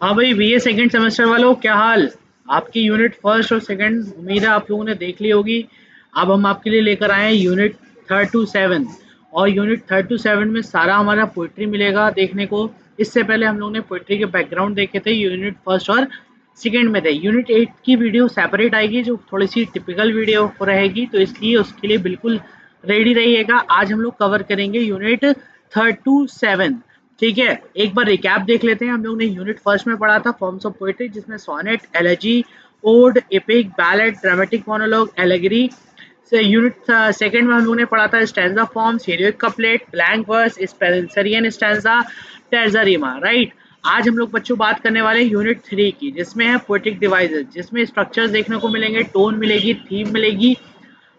हाँ भाई, BA second semester वालों, क्या हाल? आपकी यूनिट फर्स्ट और सेकंड उम्मीद है आप लोगों ने देख ली होगी। अब हम आपके लिए लेकर आए हैं यूनिट थर्ड टू सेवन। और यूनिट थर्ड टू सेवन में सारा हमारा पोइट्री मिलेगा देखने को। इससे पहले हम लोगों ने पोइट्री के बैकग्राउंड देखे थे यूनिट फर्स्ट और सेकंड में थे। यूनिट एट की वीडियो सेपरेट आएगी जो थोड़ी सी टिपिकल वीडियो रहेगी, तो इसलिए उसके लिए बिल्कुल रेडी रहिएगा। आज हम लोग कवर करेंगे यूनिट थर्ड टू सेवन। ठीक है, एक बार रिकैप देख लेते हैं। हम लोग ने यूनिट फर्स्ट में पढ़ा था फॉर्म्स ऑफ पोएट्री, जिसमें sonnet, elegy, ode, epic, ballad, dramatic monologue, allegory. से यूनिट सेकंड में हम लोगों ने पढ़ा था stanza forms, heroic couplet, blank verse, Spenserian stanza, terza rima. Right. आज हम लोग बच्चों बात करने वाले हैं यूनिट थ्री की, जिसमें है पोएटिक डिवाइसेस, जिसमें स्ट्रक्चर्स देखने को मिलेंगे, टोन मिलेगी, थीम मिलेगी,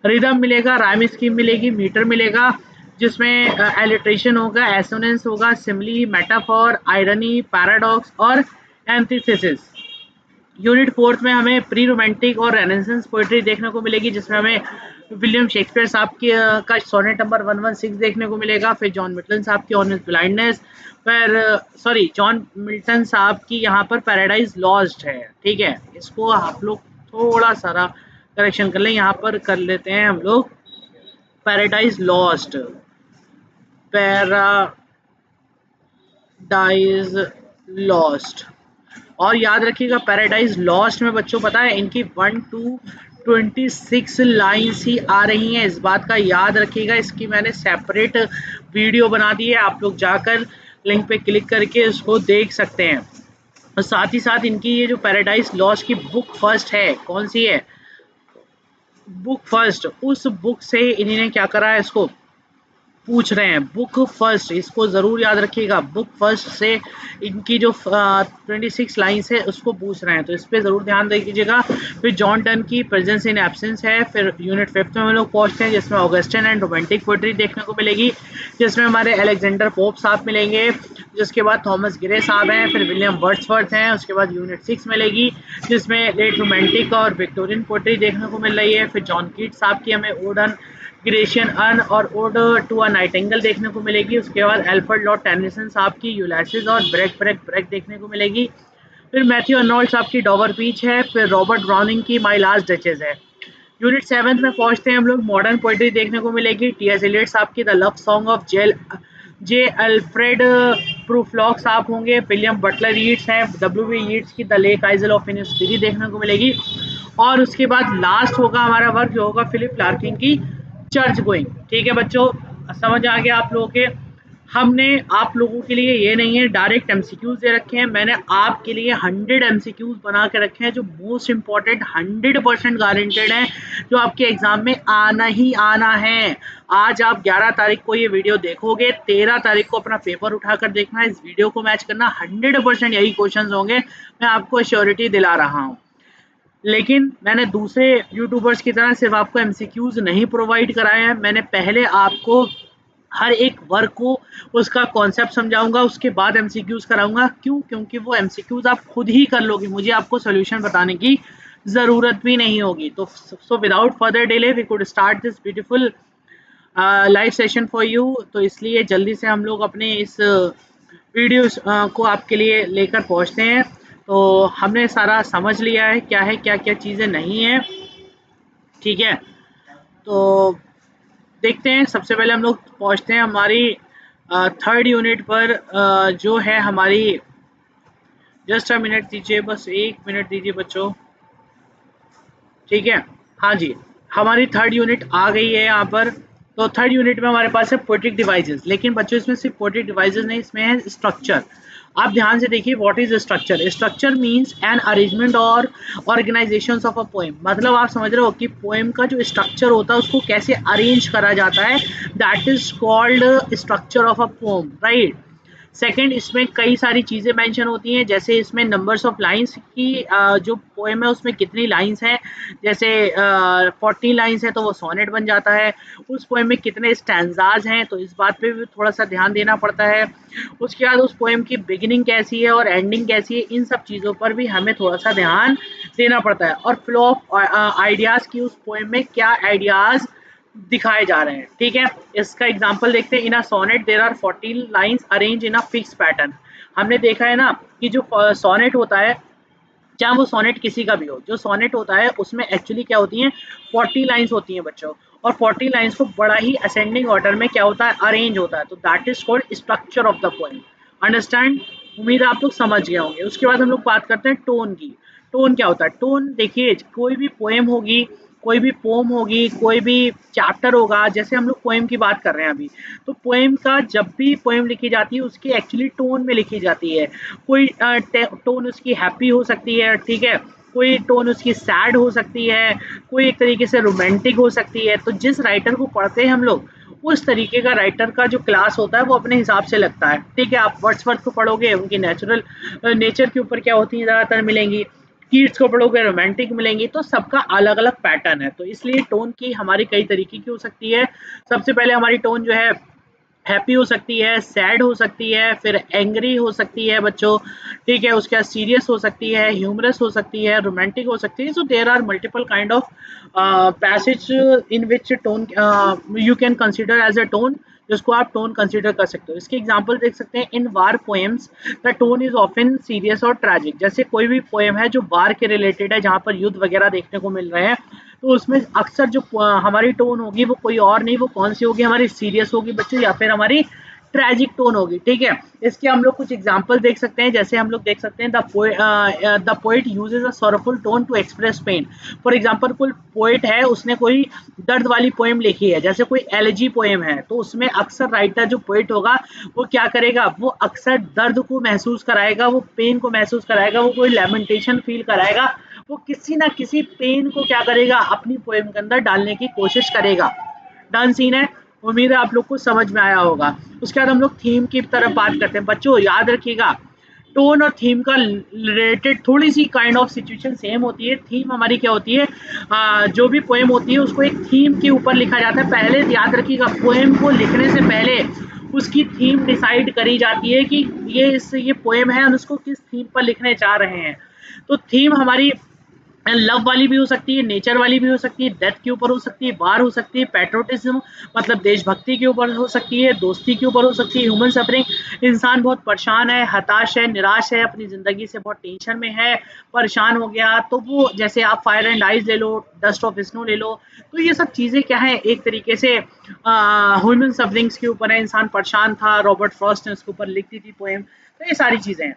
रिदम मिलेगा, राइम स्कीम मिलेगी, मीटर मिलेगा, जिसमें एलिट्रेशन होगा, एसोनेंस होगा, सिमली, मेटाफॉर, आयरनी, पैराडॉक्स और एंटीथेसिस। यूनिट फोर्थ में हमें प्री रोमांटिक और रेनेसेंस पोएट्री देखने को मिलेगी, जिसमें हमें विलियम शेक्सपियर साहब की का सोनेट नंबर 116 देखने को मिलेगा। फिर जॉन मिल्टन साहब की ऑन हिज ब्लाइंडनेस, फिर जॉन मिल्टन साहब की यहाँ पर पैराडाइज लॉस्ट है। ठीक है, इसको आप लोग थोड़ा सारा करेक्शन कर लें, यहाँ पर कर लेते हैं हम लोग पैराडाइज लॉस्ट, पैराडाइज लॉस्ट। और याद रखिएगा पैराडाइज लॉस्ट में बच्चों पता है इनकी 1 to 26 लाइन्स ही आ रही हैं। इस बात का याद रखिएगा, इसकी मैंने सेपरेट वीडियो बना दी है, आप लोग जाकर लिंक पे क्लिक करके इसको देख सकते हैं। और साथ ही साथ इनकी ये जो पैराडाइज लॉस्ट की बुक फर्स्ट है, कौन सी है? Book first. उस बुक से इन्होंने क्या करा है, इसको पूछ रहे हैं बुक फर्स्ट, इसको ज़रूर याद रखिएगा। बुक फर्स्ट से इनकी जो 26 लाइन्स है उसको पूछ रहे हैं, तो इस पर ज़रूर ध्यान दीजिएगा। फिर जॉन डन की प्रेजेंस इन एब्सेंस है। फिर यूनिट फिफ्थ में हम लोग पहुँचते हैं, जिसमें ऑगस्टिन एंड रोमांटिक पोएट्री देखने को मिलेगी, जिसमें हमारे अलेक्जेंडर पोप साहब मिलेंगे। जिसके बाद थॉमस ग्रे साहब हैं, फिर विलियम वर्ड्सवर्थ हैं। उसके बाद यूनिट 6 मिलेगी, जिसमें लेट रोमांटिक और विक्टोरियन पोएट्री देखने को मिल रही है। फिर जॉन कीट साहब की हमें ओडन ग्रेशियन अर्न और ओड टू अ नाइटिंगेल देखने को मिलेगी। उसके बाद एल्फ्रेड लॉर्ड टेनिसन साहब की यूलिसिस और ब्रेक ब्रेक ब्रेक देखने को मिलेगी। फिर मैथ्यू अर्नोल्ड साहब की डॉवर पीच है। फिर रॉबर्ट ब्राउनिंग की माई लास्ट डचेस है। यूनिट सेवन्थ में पहुंचते हैं हम लोग, मॉडर्न पोइट्री देखने को मिलेगी। टी.एस. एलियट साहब की the love song of J Alfred Prufrock साहब होंगे। विलियम बटलर ईट्स हैं। डब्ल्यू बी ईट्स की the lake isle of Innisfree देखने को मिलेगी। और उसके बाद लास्ट होगा हमारा वर्क, जो होगा फिलिप लार्किन की चर्च गोइंग। ठीक है बच्चों, समझ आ गया आप लोगों के? हमने आप लोगों के लिए ये नहीं है डायरेक्ट एमसीक्यूज दे रखे हैं, मैंने आपके लिए 100 एमसीक्यूज बना के रखे हैं, जो मोस्ट इंपॉर्टेंट 100% गारंटेड है, जो आपके एग्जाम में आना ही आना है। आज आप 11 तारीख को ये वीडियो देखोगे, 13 तारीख को अपना पेपर उठाकर देखना, इस वीडियो को मैच करना, 100% यही क्वेश्चन होंगे, मैं आपको श्योरिटी दिला रहा हूँ। लेकिन मैंने दूसरे यूट्यूबर्स की तरह सिर्फ आपको एमसीक्यूज नहीं प्रोवाइड कराए हैं, मैंने पहले आपको हर एक वर्क को उसका कॉन्सेप्ट समझाऊंगा, उसके बाद एमसीक्यूज कराऊंगा। क्यों? क्योंकि वो एमसीक्यूज आप खुद ही कर लोगे, मुझे आपको सोल्यूशन बताने की ज़रूरत भी नहीं होगी। तो so without further delay we could start this beautiful live session for you. तो इसलिए जल्दी से हम लोग अपने इस वीडियो को आपके लिए लेकर पहुंचते हैं। तो हमने सारा समझ लिया है क्या क्या चीज़ें नहीं है। ठीक है, तो देखते हैं। सबसे पहले हम लोग पहुंचते हैं हमारी थर्ड यूनिट पर, जो है हमारी, जस्ट अ मिनट दीजिए, बस 1 मिनट दीजिए बच्चों। ठीक है, हाँ जी, हमारी थर्ड यूनिट आ गई है यहाँ पर। तो थर्ड यूनिट में हमारे पास है पोएटिक डिवाइसेस, लेकिन बच्चों इसमें सिर्फ पोएटिक डिवाइसेस नहीं, इसमें है स्ट्रक्चर। आप ध्यान से देखिए, what is structure? Structure means an arrangement और ऑर्गेनाइजेशन ऑफ अ पोएम। मतलब आप समझ रहे हो कि पोएम का जो स्ट्रक्चर होता है उसको कैसे अरेंज करा जाता है, that is called structure of a poem. Right. Second, इसमें कई सारी चीज़ें मेंशन होती हैं, जैसे इसमें नंबर्स ऑफ लाइंस की, जो पोएम है उसमें कितनी लाइंस हैं। जैसे 40 लाइंस है तो वो सोनेट बन जाता है। उस पोएम में कितने स्टैंजाज हैं, तो इस बात पे भी थोड़ा सा ध्यान देना पड़ता है। उसके बाद उस पोएम की बिगिनिंग कैसी है और एंडिंग कैसी है, इन सब चीज़ों पर भी हमें थोड़ा सा ध्यान देना पड़ता है। और फ्लो ऑफ आइडियाज़ की, उस पोएम में क्या आइडियाज़ दिखाए जा रहे हैं। ठीक है, इसका एग्जांपल देखते हैं। In a sonnet there are 14 lines arrange in a fix pattern. हमने देखा है ना कि जो सोनेट होता है, चाहे वो सोनेट किसी का भी हो, जो सोनेट होता है उसमें एक्चुअली क्या होती हैं, 40 लाइंस होती हैं बच्चों, और 40 लाइंस को बड़ा ही असेंडिंग ऑर्डर में क्या होता है, अरेंज होता है। तो that is called structure of the poem. Understand? उम्मीद है आप लोग समझ गए होंगे। उसके बाद हम लोग बात करते हैं टोन की। टोन क्या होता है? टोन देखिए, कोई भी पोएम होगी, कोई भी पोम होगी, कोई भी चैप्टर होगा, जैसे हम लोग पोएम की बात कर रहे हैं अभी, तो पोएम का जब भी पोएम लिखी जाती है उसकी एक्चुअली टोन में लिखी जाती है। कोई टोन उसकी हैप्पी हो सकती है, ठीक है, कोई टोन उसकी सैड हो सकती है, कोई एक तरीके से रोमांटिक हो सकती है। तो जिस राइटर को पढ़ते हैं हम लोग, उस तरीके का राइटर का जो क्लास होता है वो अपने हिसाब से लगता है। ठीक है, आप वर्ड्सवर्थ को पढ़ोगे, उनकी नेचुरल नेचर के ऊपर क्या होती है ज़्यादातर मिलेंगी, कीट्स को पढ़ोगे रोमांटिक मिलेंगी। तो सबका अलग अलग पैटर्न है, तो इसलिए टोन की हमारी कई तरीके की हो सकती है। सबसे पहले हमारी टोन जो है हैप्पी हो सकती है, सैड हो सकती है, फिर एंग्री हो सकती है बच्चों, ठीक है, उसके बाद सीरियस हो सकती है, ह्यूमरस हो सकती है, रोमांटिक हो सकती है। So there are multiple kind of passage in which tone you can consider as a tone, जिसको आप टोन कंसिडर कर सकते हो। इसके एग्जांपल देख सकते हैं। In war poems the tone is often serious और ट्रैजिक। जैसे कोई भी पोएम है जो वार के रिलेटेड है, जहाँ पर युद्ध वगैरह देखने को मिल रहे हैं, तो उसमें अक्सर जो हमारी टोन होगी वो कोई और नहीं, वो कौन सी होगी, हमारी सीरियस होगी बच्चों, या फिर हमारी ट्रेजिक टोन होगी। ठीक है, इसके हम लोग कुछ एग्जांपल देख सकते हैं। जैसे हम लोग देख सकते हैं, the poet uses a sorrowful tone to express pain. For example कोई पोएट है, उसने कोई दर्द वाली पोएम लिखी है, जैसे कोई एलिजी पोएम है, तो उसमें अक्सर राइटर जो पोएट होगा वो क्या करेगा, वो अक्सर दर्द को महसूस कराएगा, वो पेन को महसूस कराएगा, वो कोई लेमेंटेशन फील कराएगा, वो किसी ना किसी पेन को क्या करेगा, अपनी पोएम के अंदर डालने की कोशिश करेगा। डन सीन है। उम्मीद है आप लोग को समझ में आया होगा। उसके बाद हम लोग थीम की तरफ बात करते हैं। बच्चों याद रखिएगा, टोन और थीम का रिलेटेड थोड़ी सी काइंड ऑफ सिचुएशन सेम होती है। थीम हमारी क्या होती है, जो भी पोएम होती है उसको एक थीम के ऊपर लिखा जाता है। पहले याद रखिएगा, पोएम को लिखने से पहले उसकी थीम डिसाइड करी जाती है कि ये पोएम है और उसको किस थीम पर लिखने जा रहे हैं। तो थीम हमारी लव वाली भी हो सकती है, नेचर वाली भी हो सकती है, डेथ के ऊपर हो सकती है, वार हो सकती है, पैट्रोटिज्म मतलब देशभक्ति के ऊपर हो सकती है, दोस्ती के ऊपर हो सकती है, ह्यूमन सफरिंग, इंसान बहुत परेशान है, हताश है, निराश है, अपनी ज़िंदगी से बहुत टेंशन में है, परेशान हो गया, तो वो जैसे आप फायर एंड आइज ले लो, डस्ट ऑफ स्नो ले लो। तो ये सब चीज़ें क्या है, एक तरीके से ह्यूमन सफरिंग्स के ऊपर है, इंसान परेशान था, रॉबर्ट फ्रॉस्ट ने उसके ऊपर लिख दी थी पोएम। तो ये सारी चीज़ें हैं।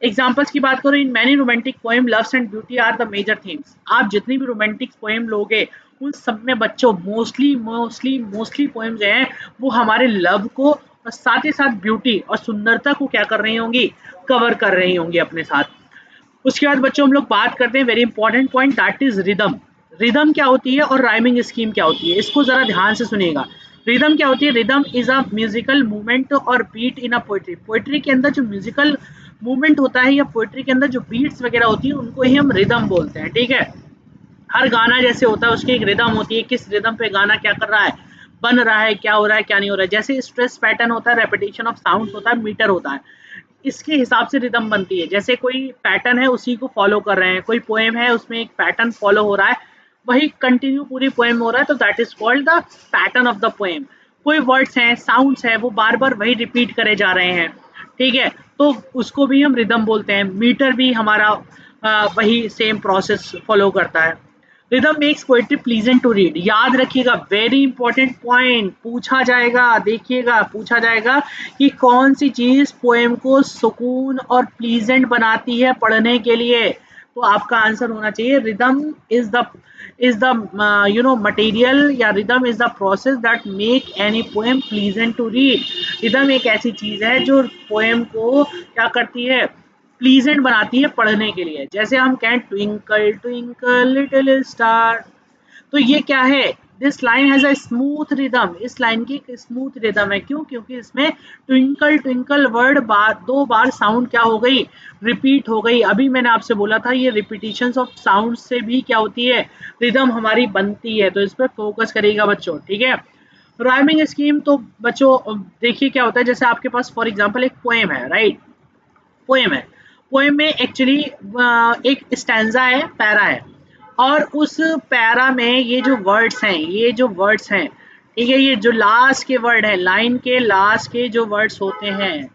एग्जाम्पल्स की बात करो, in many romantic poem loves and beauty are the major themes. आप जितनी भी रोमांटिक पोएम लोगे, उन सब में बच्चों मोस्टली पोएम जो हैं वो हमारे लव को और साथ ही साथ ब्यूटी और सुंदरता को क्या कर रही होंगी, कवर कर रही होंगी अपने साथ। उसके बाद बच्चों हम लोग बात करते हैं very important point, that is rhythm. Rhythm क्या होती है और राइमिंग स्कीम क्या होती है, इसको जरा ध्यान से सुनिएगा। रिदम क्या होती है? Rhythm is a musical movement और beat in a poetry. Poetry के अंदर जो म्यूजिकल मूवमेंट होता है या पोएट्री के अंदर जो बीट्स वगैरह होती है उनको ही हम रिदम बोलते हैं। ठीक है, हर गाना जैसे होता है उसकी एक रिदम होती है, किस रिदम पे गाना क्या कर रहा है, बन रहा है, क्या हो रहा है, क्या नहीं हो रहा है। जैसे स्ट्रेस पैटर्न होता है, रेपिटेशन ऑफ साउंड्स होता है, मीटर होता है, इसके हिसाब से रिदम बनती है। जैसे कोई पैटर्न है उसी को फॉलो कर रहे हैं, कोई पोएम है उसमें एक पैटर्न फॉलो हो रहा है, वही कंटिन्यू पूरी पोएम हो रहा है, तो that is called the pattern of the poem. कोई वर्ड्स हैं, साउंड्स है, वो बार बार वही रिपीट करे जा रहे हैं, ठीक है, तो उसको भी हम रिदम बोलते हैं। मीटर भी हमारा वही सेम प्रोसेस फॉलो करता है। Rhythm makes poetry pleasant to read. याद रखिएगा, वेरी इंपॉर्टेंट पॉइंट, पूछा जाएगा, देखिएगा पूछा जाएगा कि कौन सी चीज पोएम को सुकून और प्लीजेंट बनाती है पढ़ने के लिए। तो आपका आंसर होना चाहिए रिदम इज द मटेरियल, या rhythm is the process that make any poem pleasant to read. Rhythm एक ऐसी चीज है जो पोएम को क्या करती है, प्लीजेंट बनाती है पढ़ने के लिए। जैसे हम कहें ट्विंकल ट्विंकल लिटिल स्टार, तो ये क्या है, this line has a smooth rhythm. इस लाइन की एक स्मूथ रिदम है, क्यों? क्योंकि इसमें ट्विंकल ट्विंकल वर्ड बार दो बार साउंड क्या हो गई, रिपीट हो गई। अभी मैंने आपसे बोला था ये रिपीटिशन ऑफ साउंड से भी क्या होती है, रिदम हमारी बनती है। तो इस पर फोकस करिएगा बच्चों, ठीक है। राइमिंग स्कीम तो बच्चों देखिए क्या होता है, जैसे आपके पास फॉर एग्जाम्पल एक पोएम है, राइट, पोएम है, पोएम में एक्चुअली एक स्टैंजा है, पैरा है, और उस पैरा में ये जो वर्ड्स हैं ठीक है, ये जो लास्ट के वर्ड है, लाइन के लास्ट के जो वर्ड्स होते हैं,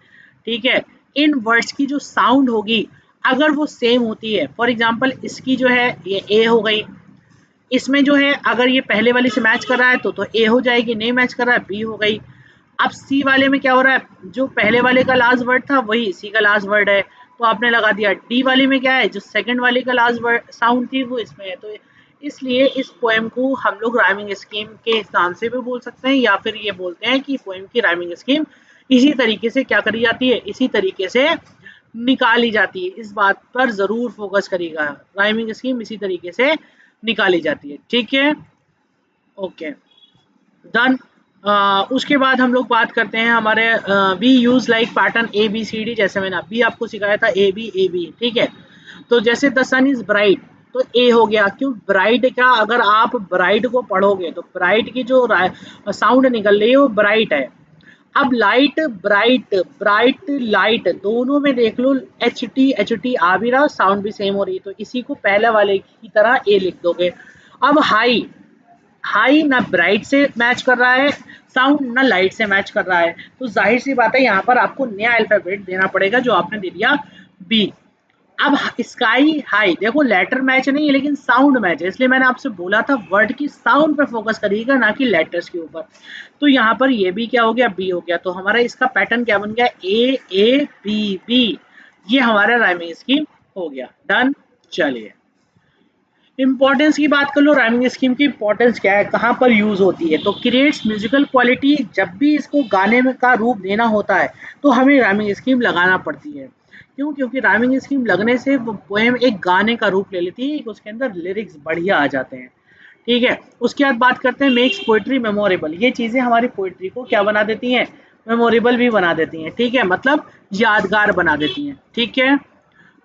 ठीक है, इन वर्ड्स की जो साउंड होगी अगर वो सेम होती है, फॉर एग्जांपल इसकी जो है ये ए हो गई, इसमें जो है अगर ये पहले वाली से मैच कर रहा है तो ए हो जाएगी, नहीं मैच कर रहा है बी हो गई। अब सी वाले में क्या हो रहा है, जो पहले वाले का लास्ट वर्ड था वही सी का लास्ट वर्ड है, तो आपने लगा दिया। डी वाले में क्या है, जो सेकंड वाले का लास्ट वर्ड साउंड थी वो इसमें है, तो इसलिए इस पोएम को हम लोग राइमिंग स्कीम के नाम से भी बोल सकते हैं, या फिर ये बोलते हैं कि पोएम की राइमिंग स्कीम इसी तरीके से क्या करी जाती है, इसी तरीके से निकाली जाती है। इस बात पर जरूर फोकस करिएगा, राइमिंग स्कीम इसी तरीके से निकाली जाती है, ठीक है, ओके, डन। उसके बाद हम लोग बात करते हैं हमारे we use like pattern A B C D, जैसे मैंने अभी आपको सिखाया था ए बी, ठीक है। तो जैसे द सन इज ब्राइट, तो ए हो गया, क्यों ब्राइट का, अगर आप ब्राइट को पढ़ोगे तो ब्राइट की जो साउंड निकल रही है वो ब्राइट है। अब लाइट ब्राइट, ब्राइट लाइट, दोनों में देख लो एच टी आ भी रहा, साउंड भी सेम हो रही है, तो इसी को पहले वाले की तरह ए लिख दोगे। अब हाई, हाई ना ब्राइट से मैच कर रहा है साउंड, ना लाइट से मैच कर रहा है, तो जाहिर सी बात है यहाँ पर आपको नया अल्फाबेट देना पड़ेगा, जो आपने दे दिया बी। अब स्काई हाई, देखो लेटर मैच नहीं है लेकिन साउंड मैच है, इसलिए मैंने आपसे बोला था वर्ड की साउंड पे फोकस करिएगा, ना कि लेटर्स के ऊपर। तो यहाँ पर ये भी क्या हो गया, बी हो गया, तो हमारा इसका पैटर्न क्या बन गया, ए बी बी, ये हमारा राइमिंग स्कीम हो गया, डन। चलिए इंपॉर्टेंस की बात कर लो, राइमिंग स्कीम की इंपॉर्टेंस क्या है, कहाँ पर यूज होती है, तो क्रिएट्स म्यूजिकल क्वालिटी, जब भी इसको गाने में का रूप देना होता है तो हमें राइमिंग स्कीम लगाना पड़ती है। क्यों, क्योंकि राइमिंग स्कीम लगने से वो पोएम एक गाने का रूप ले लेती है, उसके अंदर लिरिक्स बढ़िया आ जाते हैं, ठीक है। उसके बाद बात करते हैं मेक्स पोइट्री मेमोरेबल, ये चीजें हमारी पोइट्री को क्या बना देती हैं, मेमोरेबल भी बना देती हैं, ठीक है, मतलब यादगार बना देती हैं, ठीक है।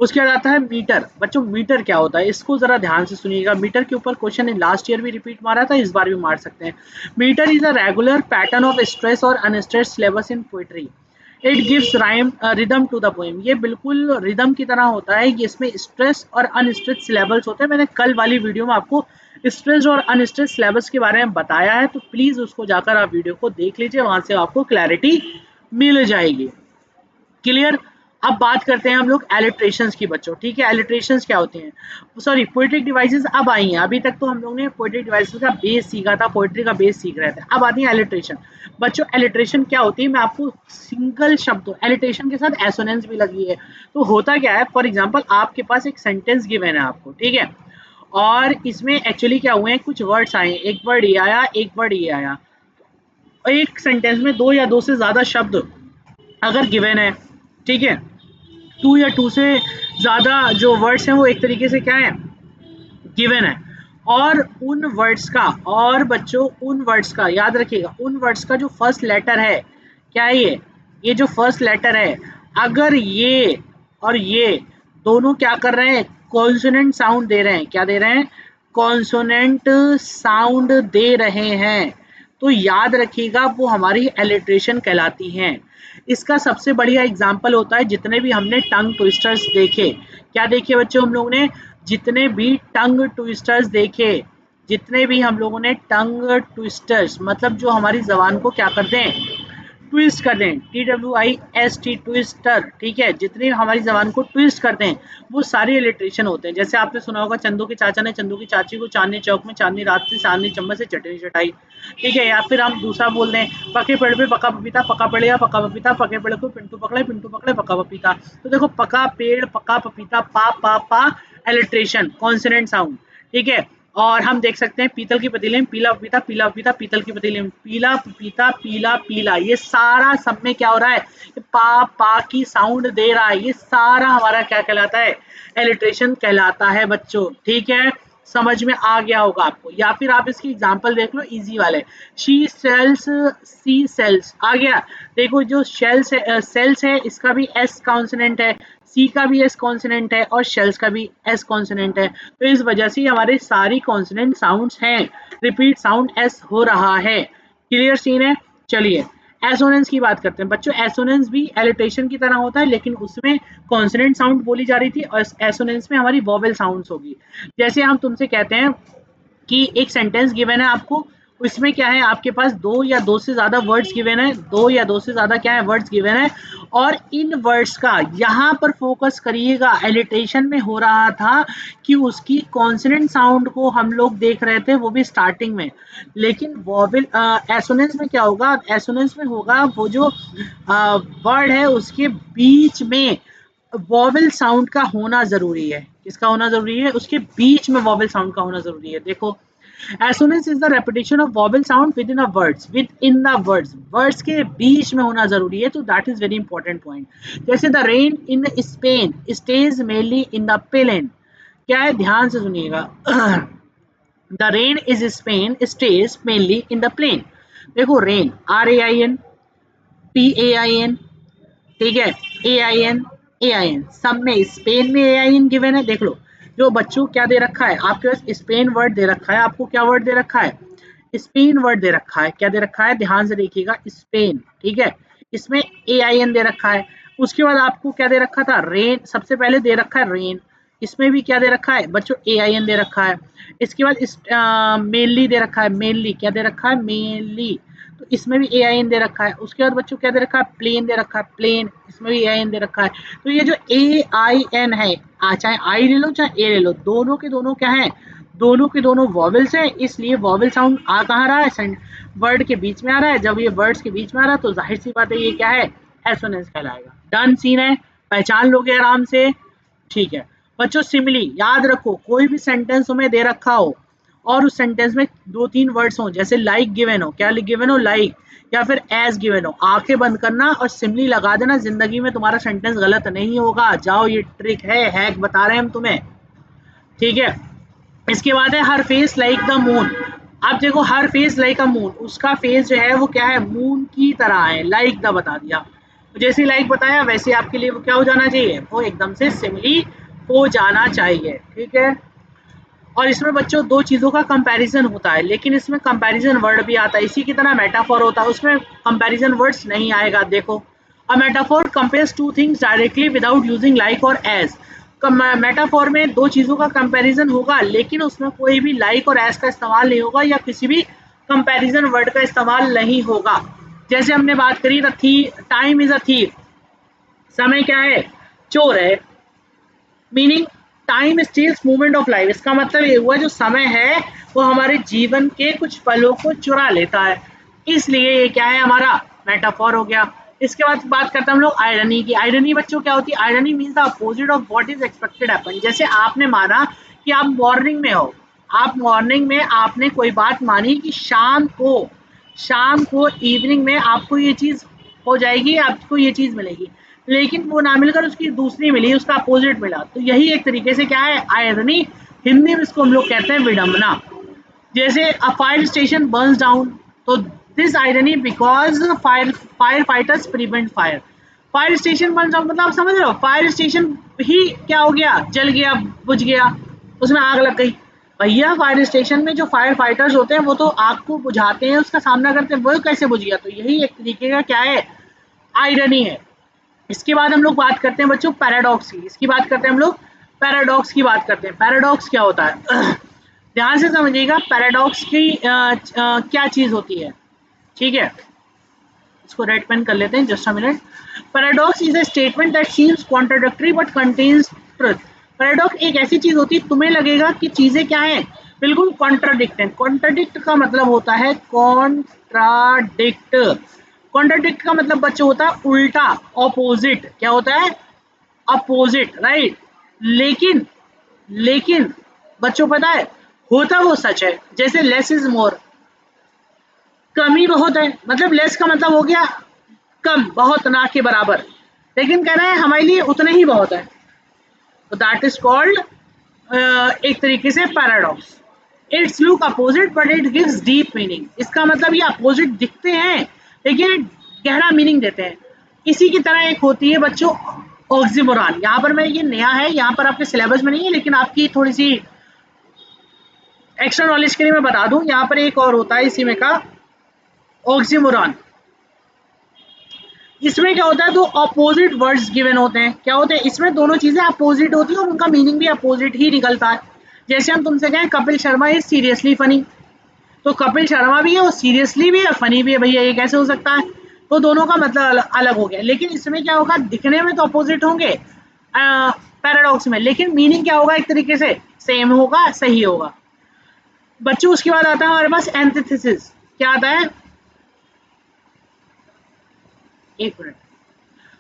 उसके बाद आता है मीटर, बच्चों मीटर क्या होता है, इसको जरा ध्यान से सुनिएगा, मीटर के ऊपर क्वेश्चन ने लास्ट ईयर भी रिपीट मारा था, इस बार भी मार सकते हैं। Metre is a regular pattern of stress और unstress syllables in poetry, it gives rhyme rhythm to the poem, ये बिल्कुल रिदम की तरह होता है, कि इसमें स्ट्रेस और अनस्ट्रेस सिलेबल्स होते हैं, मैंने कल वाली वीडियो में आपको स्ट्रेस और अनस्ट्रेस सिलेबस के बारे में बताया है, तो प्लीज उसको जाकर आप वीडियो को देख लीजिए, वहां से आपको क्लैरिटी मिल जाएगी, क्लियर। अब बात करते हैं हम लोग एलिट्रेशंस की बच्चों, ठीक है, एलिट्रेशंस क्या होते हैं, सॉरी पोएट्रिक डिवाइसेस अब आई हैं, अभी तक तो हम लोग ने पोएट्रिक डिवाइसेस का बेस सीखा था, पोएट्री का बेस सीख रहे थे, अब आती है एलिट्रेशन। बच्चों एलिट्रेशन क्या होती है, मैं आपको सिंगल शब्द, एलिट्रेशन के साथ एसोनेंस भी लगी है, तो होता क्या है, फॉर एग्जाम्पल आपके पास एक सेंटेंस गिवन है आपको, ठीक है, और इसमें एक्चुअली क्या हुए हैं, कुछ वर्ड्स आए, एक वर्ड ये आया, एक वर्ड ये आया, और एक सेंटेंस में दो या दो से ज्यादा शब्द अगर गिवन है, ठीक है, टू या टू से ज़्यादा जो वर्ड्स हैं वो एक तरीके से क्या है, गिवन है, और उन वर्ड्स का, और बच्चों उन वर्ड्स का याद रखिएगा, उन वर्ड्स का जो फर्स्ट लेटर है, क्या है ये जो फर्स्ट लेटर है, अगर ये और ये दोनों क्या कर रहे हैं, कॉन्सोनेंट साउंड दे रहे हैं, क्या दे रहे हैं, कॉन्सोनेंट साउंड दे रहे हैं, तो याद रखिएगा वो हमारी एलिट्रेशन कहलाती हैं। इसका सबसे बढ़िया एग्जाम्पल होता है, जितने भी हमने टंग ट्विस्टर्स देखे, क्या देखे बच्चों हम लोगों ने, जितने भी टंग ट्विस्टर्स देखे, जितने भी हम लोगों ने टंग ट्विस्टर्स, मतलब जो हमारी जबान को क्या करते हैं, ट्विस्ट कर दें, TWIST ट्विस्टर, ठीक है, जितने हमारी जबान को ट्विस्ट करते हैं वो सारे इलिट्रेशन होते हैं। जैसे आपने सुना होगा, चंदू के चाचा ने चंदू की चाची को चांदनी चौक में चांदनी रात से चांदनी चम्मच से चटनी चटाई, ठीक है, या फिर हम दूसरा बोल दें, पके पेड़ पे पका पपीता, पका पेड़ या पका पपीता, पके पेड़ को पिंटू पकड़े पका पपीता, तो देखो पका पेड़ पका पपीता, पा इलिट्रेशन कॉन्सोनेंट साउंड, ठीक है। और हम देख सकते हैं पीतल की पतीले में पीला पपीता पीतल की पतीले में पीला पपीता पीला पीला, ये सारा सब में क्या हो रहा है, पा की साउंड दे रहा है, ये सारा हमारा क्या कहलाता है, एलिट्रेशन कहलाता है बच्चों, ठीक है, समझ में आ गया होगा आपको। या फिर आप इसकी एग्जांपल देख लो इजी वाले, शी सेल्स सी सेल्स आ गया, देखो जो शेल्स है, सेल्स है, इसका भी एस कॉन्सोनेंट है, सी का भी एस कॉन्सोनेंट है, और शेल्स का भी एस कॉन्सोनेंट है, तो इस वजह से हमारे सारी कॉन्सोनेंट साउंड्स हैं, रिपीट साउंड एस हो रहा है, क्लियर सीन है। चलिए एसोनेंस की बात करते हैं बच्चों, एसोनेंस भी एलिट्रेशन की तरह होता है, लेकिन उसमें कॉन्सोनेंट साउंड बोली जा रही थी, और एसोनेंस में हमारी वोवेल साउंड्स होगी। जैसे हम तुमसे कहते हैं कि एक सेंटेंस गिवन है आपको, इसमें क्या है आपके पास दो या दो से ज्यादा वर्ड्स गिवन है, दो या दो से ज्यादा क्या है वर्ड्स गिवन है, और इन वर्ड्स का यहाँ पर फोकस करिएगा। एलिटेशन में हो रहा था कि उसकी कॉन्सोनेंट साउंड को हम लोग देख रहे थे, वो भी स्टार्टिंग में, लेकिन वॉवेल एसोनेंस में क्या होगा, एसोनेंस में होगा वो जो वर्ड है उसके बीच में वॉवेल साउंड का होना जरूरी है। किसका होना जरूरी है, उसके बीच में वॉवेल साउंड का होना जरूरी है। देखो, assonance is the repetition of vowel sound within a words, within the words, words के बीच में होना जरूरी है, तो that is very important point. जैसे the rain in Spain stays mainly in the plain, क्या है ध्यान से सुनिएगा। The rain is Spain stays mainly in the plain. देखो रेन, RAIN, PAIN, ठीक है, AIN सब में, स्पेन में AIN गिवन है। देख लो, जो बच्चों क्या दे रखा है आपके पास, स्पेन वर्ड दे रखा है आपको, क्या वर्ड दे रखा है, स्पेन वर्ड दे रखा है। क्या दे रखा है, ध्यान से देखिएगा, स्पेन, ठीक है, इसमें AIN दे रखा है। उसके बाद आपको क्या दे रखा था, रेन, सबसे पहले दे रखा है रेन, इसमें भी क्या दे रखा है बच्चों, AIN दे रखा है। इसके बाद मेनली दे रखा है, मेनली क्या दे रखा है, मेनली, तो इसमें भी AIN दे रखा है। उसके बाद बच्चों क्या दे रखा है, प्लेन दे रखा है, प्लेन, इसमें भी AIN दे रखा है। तो ये जो AIN है, चाहे आई ले लो चाहे ए ले लो, दोनों के दोनों क्या है, दोनों के दोनों वॉवेल्स हैं, इसलिए वॉवेल साउंड आ कहाँ रहा है, वर्ड के बीच में आ रहा है। जब ये वर्ड्स के बीच में आ रहा है तो जाहिर सी बात है ये क्या है, एसोनेंस कहलाएगा। डन सीन है, पहचान लोगे आराम से, ठीक है। बच्चों सिमिली याद रखो, कोई भी सेंटेंस में दे रखा हो और उस सेंटेंस में दो तीन वर्ड्स हो, जैसे लाइक गिवन हो, क्या गिवन हो, लाइक, या फिर एज गिवन हो, आंखें बंद करना और सिमिली लगा देना, जिंदगी में तुम्हारा सेंटेंस गलत नहीं होगा। जाओ, ये ट्रिक है, हैक बता रहे हैं हम तुम्हें, ठीक है। इसके बाद है हर फेस लाइक द मून। अब देखो, हर फेस लाइक अ मून, उसका फेस जो है वो क्या है, मून की तरह है, लाइक द बता दिया, तो जैसे लाइक बताया वैसे आपके लिए वो क्या हो जाना चाहिए, वो एकदम से सिमिली हो जाना चाहिए, ठीक है। और इसमें बच्चों दो चीज़ों का कंपैरिजन होता है, लेकिन इसमें कंपैरिजन वर्ड भी आता है, इसी की तरह मेटाफोर होता है, उसमें कंपैरिजन वर्ड्स नहीं आएगा। देखो, a metaphor compares two things directly without using like और एज। मेटाफोर में दो चीज़ों का कंपैरिजन होगा, लेकिन उसमें कोई भी लाइक और एज का इस्तेमाल नहीं होगा, या किसी भी कंपैरिजन वर्ड का इस्तेमाल नहीं होगा। जैसे हमने बात करी थी, टाइम इज अ थीफ, समय क्या है, चोर है, meaning time steals movement of life. इसका मतलब ये हुआ जो समय है वो हमारे जीवन के कुछ पलों को चुरा लेता है, इसलिए ये क्या है, हमारा मेटाफोर हो गया। इसके बाद बात करते हैं हम लोग आयरनी की। आयरनी बच्चों क्या होती है, irony means the opposite of what is expected happen. जैसे आपने माना कि आप मॉर्निंग में हो, आप मॉर्निंग में आपने कोई बात मानी कि शाम को इवनिंग में आपको ये चीज हो जाएगी, आपको ये चीज मिलेगी, लेकिन वो ना मिलकर उसकी दूसरी मिली, उसका अपोजिट मिला, तो यही एक तरीके से क्या है, आयरनी। हिंदी में इसको हम लोग कहते हैं विडंबना। जैसे a fire station burns down, तो this irony because firefighters prevent fire. Fire station burns down मतलब आप समझ रहे हो, फायर स्टेशन ही क्या हो गया, जल गया, बुझ गया, उसमें आग लग गई। भैया फायर स्टेशन में जो फायर फाइटर्स होते हैं वो तो आग को बुझाते हैं, उसका सामना करते हैं, वो कैसे बुझ गया, तो यही एक तरीके का क्या है, आयरनी है। इसके बाद हम लोग बात करते हैं बच्चों पैराडॉक्स की। इसकी बात करते हैं हम लोग, पैराडॉक्स की बात करते हैं। पैराडॉक्स क्या होता है ध्यान से समझिएगा, पैराडॉक्स की क्या चीज होती है, ठीक है। इसको रेड पेन कर लेते हैं, just a minute. Paradox is a statement that seems contradictory but contains truth. Paradox एक ऐसी चीज होती है, तुम्हें लगेगा कि चीजें क्या हैं, बिल्कुल कॉन्ट्राडिक्ट है। कॉन्ट्राडिक्ट का मतलब होता है कॉन्ट्राडिक्ट। कॉन्ट्राडिक्ट का मतलब बच्चों होता है उल्टा, ऑपोजिट। क्या होता है, अपोजिट, राइट। लेकिन लेकिन बच्चों पता है, होता वो सच है। जैसे लेस इज मोर, कमी बहुत है, मतलब लेस का मतलब हो गया कम, बहुत, ना के बराबर, लेकिन कह रहे हैं हमारे लिए उतना ही बहुत है, तो दैट इज कॉल्ड एक तरीके से paradox. It's look opposite but it gives deep meaning. इसका मतलब ये अपोजिट दिखते हैं लेकिन गहरा मीनिंग देते हैं। इसी की तरह एक होती है बच्चों ऑक्सीमोरॉन। यहाँ पर मैं, ये नया है, यहाँ पर आपके सिलेबस में नहीं है, लेकिन आपकी थोड़ी सी एक्स्ट्रा नॉलेज के लिए मैं बता दूं, यहाँ पर एक और होता है इसी में का, ऑक्सीमोरॉन। इसमें क्या होता है, दो अपोजिट वर्ड्स गिवन होते हैं। क्या होते हैं, इसमें दोनों चीजें अपोजिट होती हैं और उनका मीनिंग भी अपोजिट ही निकलता है। जैसे हम तुमसे कहें Kapil Sharma is seriously funny, तो कपिल शर्मा भी है, वो सीरियसली भी है, फनी भी है, भैया ये कैसे हो सकता है? तो दोनों का मतलब अलग हो गया, लेकिन इसमें क्या होगा, दिखने में तो अपोजिट होंगे पैराडॉक्स में, लेकिन मीनिंग क्या होगा, एक तरीके से सेम होगा, सही होगा। बच्चों उसके बाद आता है हमारे पास एंटीथेसिस। क्या आता है, एक मिनट,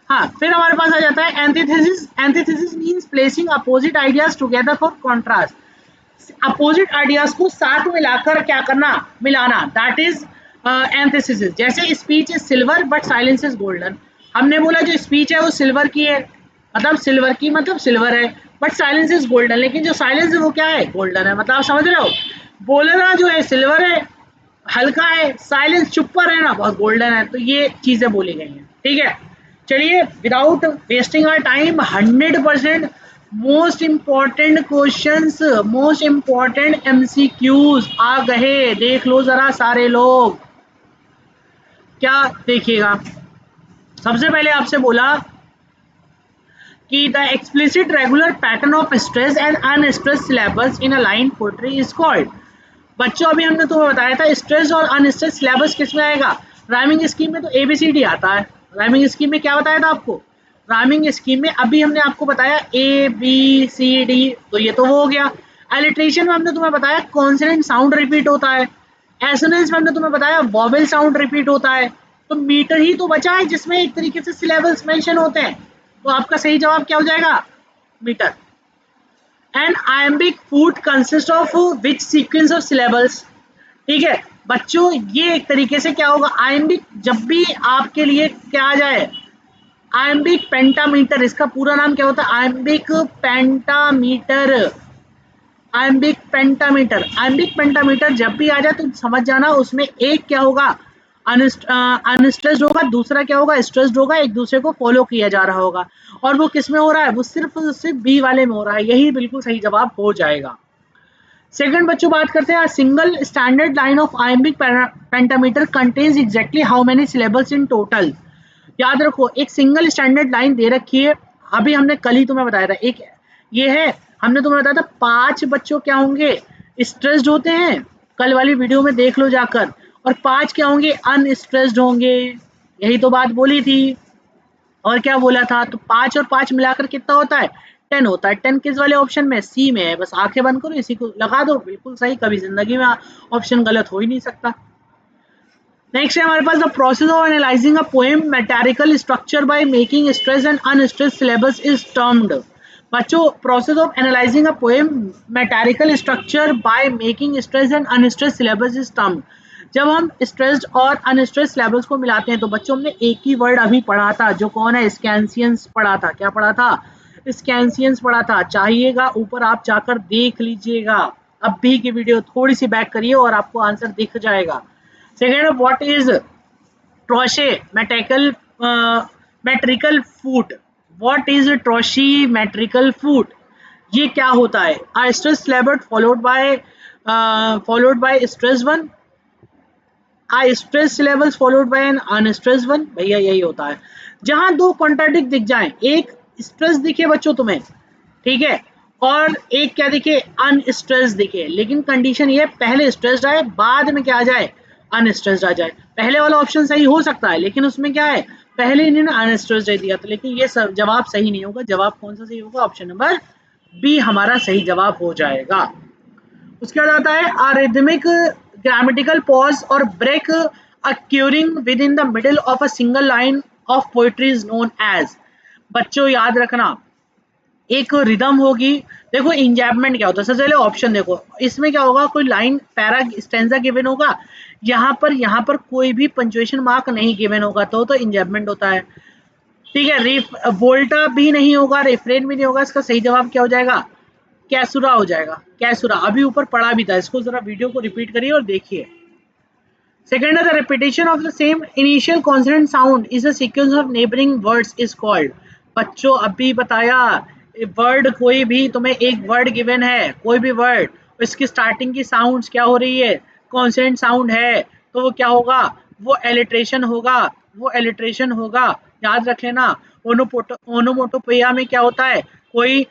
हाँ, फिर हमारे पास आ जाता है antithesis. Antithesis means placing opposite ideas together for contrast. Opposite ideas को साथ मिलाकर क्या करना, मिलाना, दैट इज एंटीथेसिस। जैसे speech is silver but silence is golden. हमने बोला जो स्पीच है वो सिल्वर की है, मतलब सिल्वर की मतलब सिल्वर है, बट साइलेंस इज गोल्डन, लेकिन जो साइलेंस है वो क्या है, गोल्डन है। मतलब आप समझ रहे हो, बोलना जो है सिल्वर है, हल्का है, साइलेंस चुप पर है ना, बहुत गोल्डन है। तो ये चीजें बोली गई हैं, ठीक है। चलिए, without wasting our time, 100% most important questions, most important MCQs आ गए, देख लो जरा सारे लोग। क्या देखिएगा, सबसे पहले आपसे बोला कि the explicit regular pattern of stress and unstress syllables in a line poetry is called. बच्चों अभी हमने तुम्हें बताया था स्ट्रेस और अनस्ट्रेस सिलेबस किस में आएगा, राइमिंग स्कीम में। तो एबीसीडी आता है। राइमिंग स्कीम में क्या बताया था आपको, राइमिंग स्कीम में अभी हमने आपको बताया ए बी सी डी, तो ये तो वो हो गया। एलिट्रेशन में हमने तुम्हें बताया कॉन्सोनेंट साउंड रिपीट होता है। एसोनेंस में हमने तुम्हें बताया वॉवेल साउंड रिपीट होता है। तो मीटर ही तो बचा है जिसमें एक तरीके से सिलेबल्स मेंशन होते हैं। तो आपका सही जवाब क्या हो जाएगा, metre. And iambic foot consist of which sequence of syllables. ठीक है बच्चों, ये एक तरीके से क्या होगा, आयम्बिक जब भी आपके लिए क्या आ जाए, आयम्बिक पेंटामीटर, इसका पूरा नाम क्या होता है, iambic pentameter. Iambic pentameter, iambic pentameter जब भी आ जाए तो समझ जाना उसमें एक क्या होगा, अनस्ट्रेस्ड होगा, दूसरा क्या होगा, स्ट्रेस्ड होगा, एक दूसरे को फॉलो किया जा रहा होगा। और वो किस में हो रहा है, वो सिर्फ बी वाले में हो रहा है। यही बिल्कुल सही जवाब हो जाएगा। सेकंड बच्चों बात करते हैं, single standard line of iambic pentameter contains exactly how many syllables in total. याद रखो, एक सिंगल स्टैंडर्ड लाइन दे रखी है, अभी हमने कल ही तुम्हें बताया था, एक ये है, हमने तुम्हें बताया था 5 बच्चों क्या होंगे, स्ट्रेस्ड होते हैं, कल वाली वीडियो में देख लो जाकर, और 5 क्या होंगे, अनस्ट्रेस्ड होंगे। यही तो बात बोली थी। और क्या बोला था, तो 5 और 5 मिलाकर कितना होता है, 10 होता है। 10 किस वाले ऑप्शन में, सी में है। बस आंखें बंद करो, इसी को लगा दो, बिल्कुल सही, कभी जिंदगी में ऑप्शन गलत हो ही नहीं सकता। नेक्स्ट है हमारे पास the process of analysing a poem mathematical structure by making stress and unstress syllables is termed. बच्चों, process of analysing a poem mathematical structure by making stress and unstress syllables is termed. जब हम stressed और unstress syllabus को मिलाते हैं तो बच्चों हमने एक ही वर्ड अभी पढ़ा था, जो कौन है, स्कैंसियंस पढ़ा था। क्या पढ़ा था, स्कैंसियंस पढ़ा था। चाहिएगा ऊपर आप जाकर देख लीजिएगा, अब भी की वीडियो थोड़ी सी बैक करिए और आपको आंसर दिख जाएगा। Second, what is trochee metrical metrical foot. What is trochee metrical foot, ये क्या होता है, stress syllables followed by stress one, stress syllables followed by an unstress one. भैया यही होता है, जहां दो कॉन्ट्राडिक्ट दिख जाए, एक स्ट्रेस दिखे बच्चों तुम्हें, ठीक है, और एक क्या दिखे, अनस्ट्रेस दिखे, लेकिन कंडीशन ये पहले स्ट्रेस्ड आए बाद में क्या आ जाए, अनस्ट्रेस्ड आ जाए। पहले वाला ऑप्शन सही हो सकता है, लेकिन उसमें क्या है, पहले इन्होंने अनस्ट्रेस्ड दिया था, लेकिन ये सब जवाब सही नहीं होगा। जवाब कौन सा सही होगा, ऑप्शन नंबर बी हमारा सही जवाब हो जाएगा। उसके बाद आता है अरिथमिक ग्रामेटिकल पॉज और break occurring within the middle of a single line of poetry is known as. बच्चों याद रखना, एक रिदम होगी। देखो इंजैपमेंट क्या होता है, सबसे पहले ऑप्शन देखो, इसमें क्या होगा, कोई लाइन पैरा स्टेंजा गिवन होगा, यहाँ पर कोई भी पंक्चुएशन मार्क नहीं गिवन होगा, तो इंजैपमेंट होता है। ठीक है, रिफ वोल्टा भी नहीं होगा, रेफरेन भी नहीं होगा, इसका सही जवाब क्या हो जाएगा, कैसुरा हो जाएगा। कैसुरा अभी ऊपर पढ़ा भी था, इसको जरा वीडियो को रिपीट करिए और देखिए। सेकेंड है the repetition of the same initial consonant sound is a sequence of neighbouring words is called. बच्चों अभी बताया, वर्ड कोई भी तुम्हें एक वर्ड गिवन है, कोई भी वर्ड, इसकी स्टार्टिंग की साउंड्स क्या हो रही है, कॉन्सोनेंट साउंड है, तो वो क्या होगा, वो एलिट्रेशन होगा, वो एलिट्रेशन होगा। याद रख लेना, ओनोमोटोपोइया में क्या होता है, कोई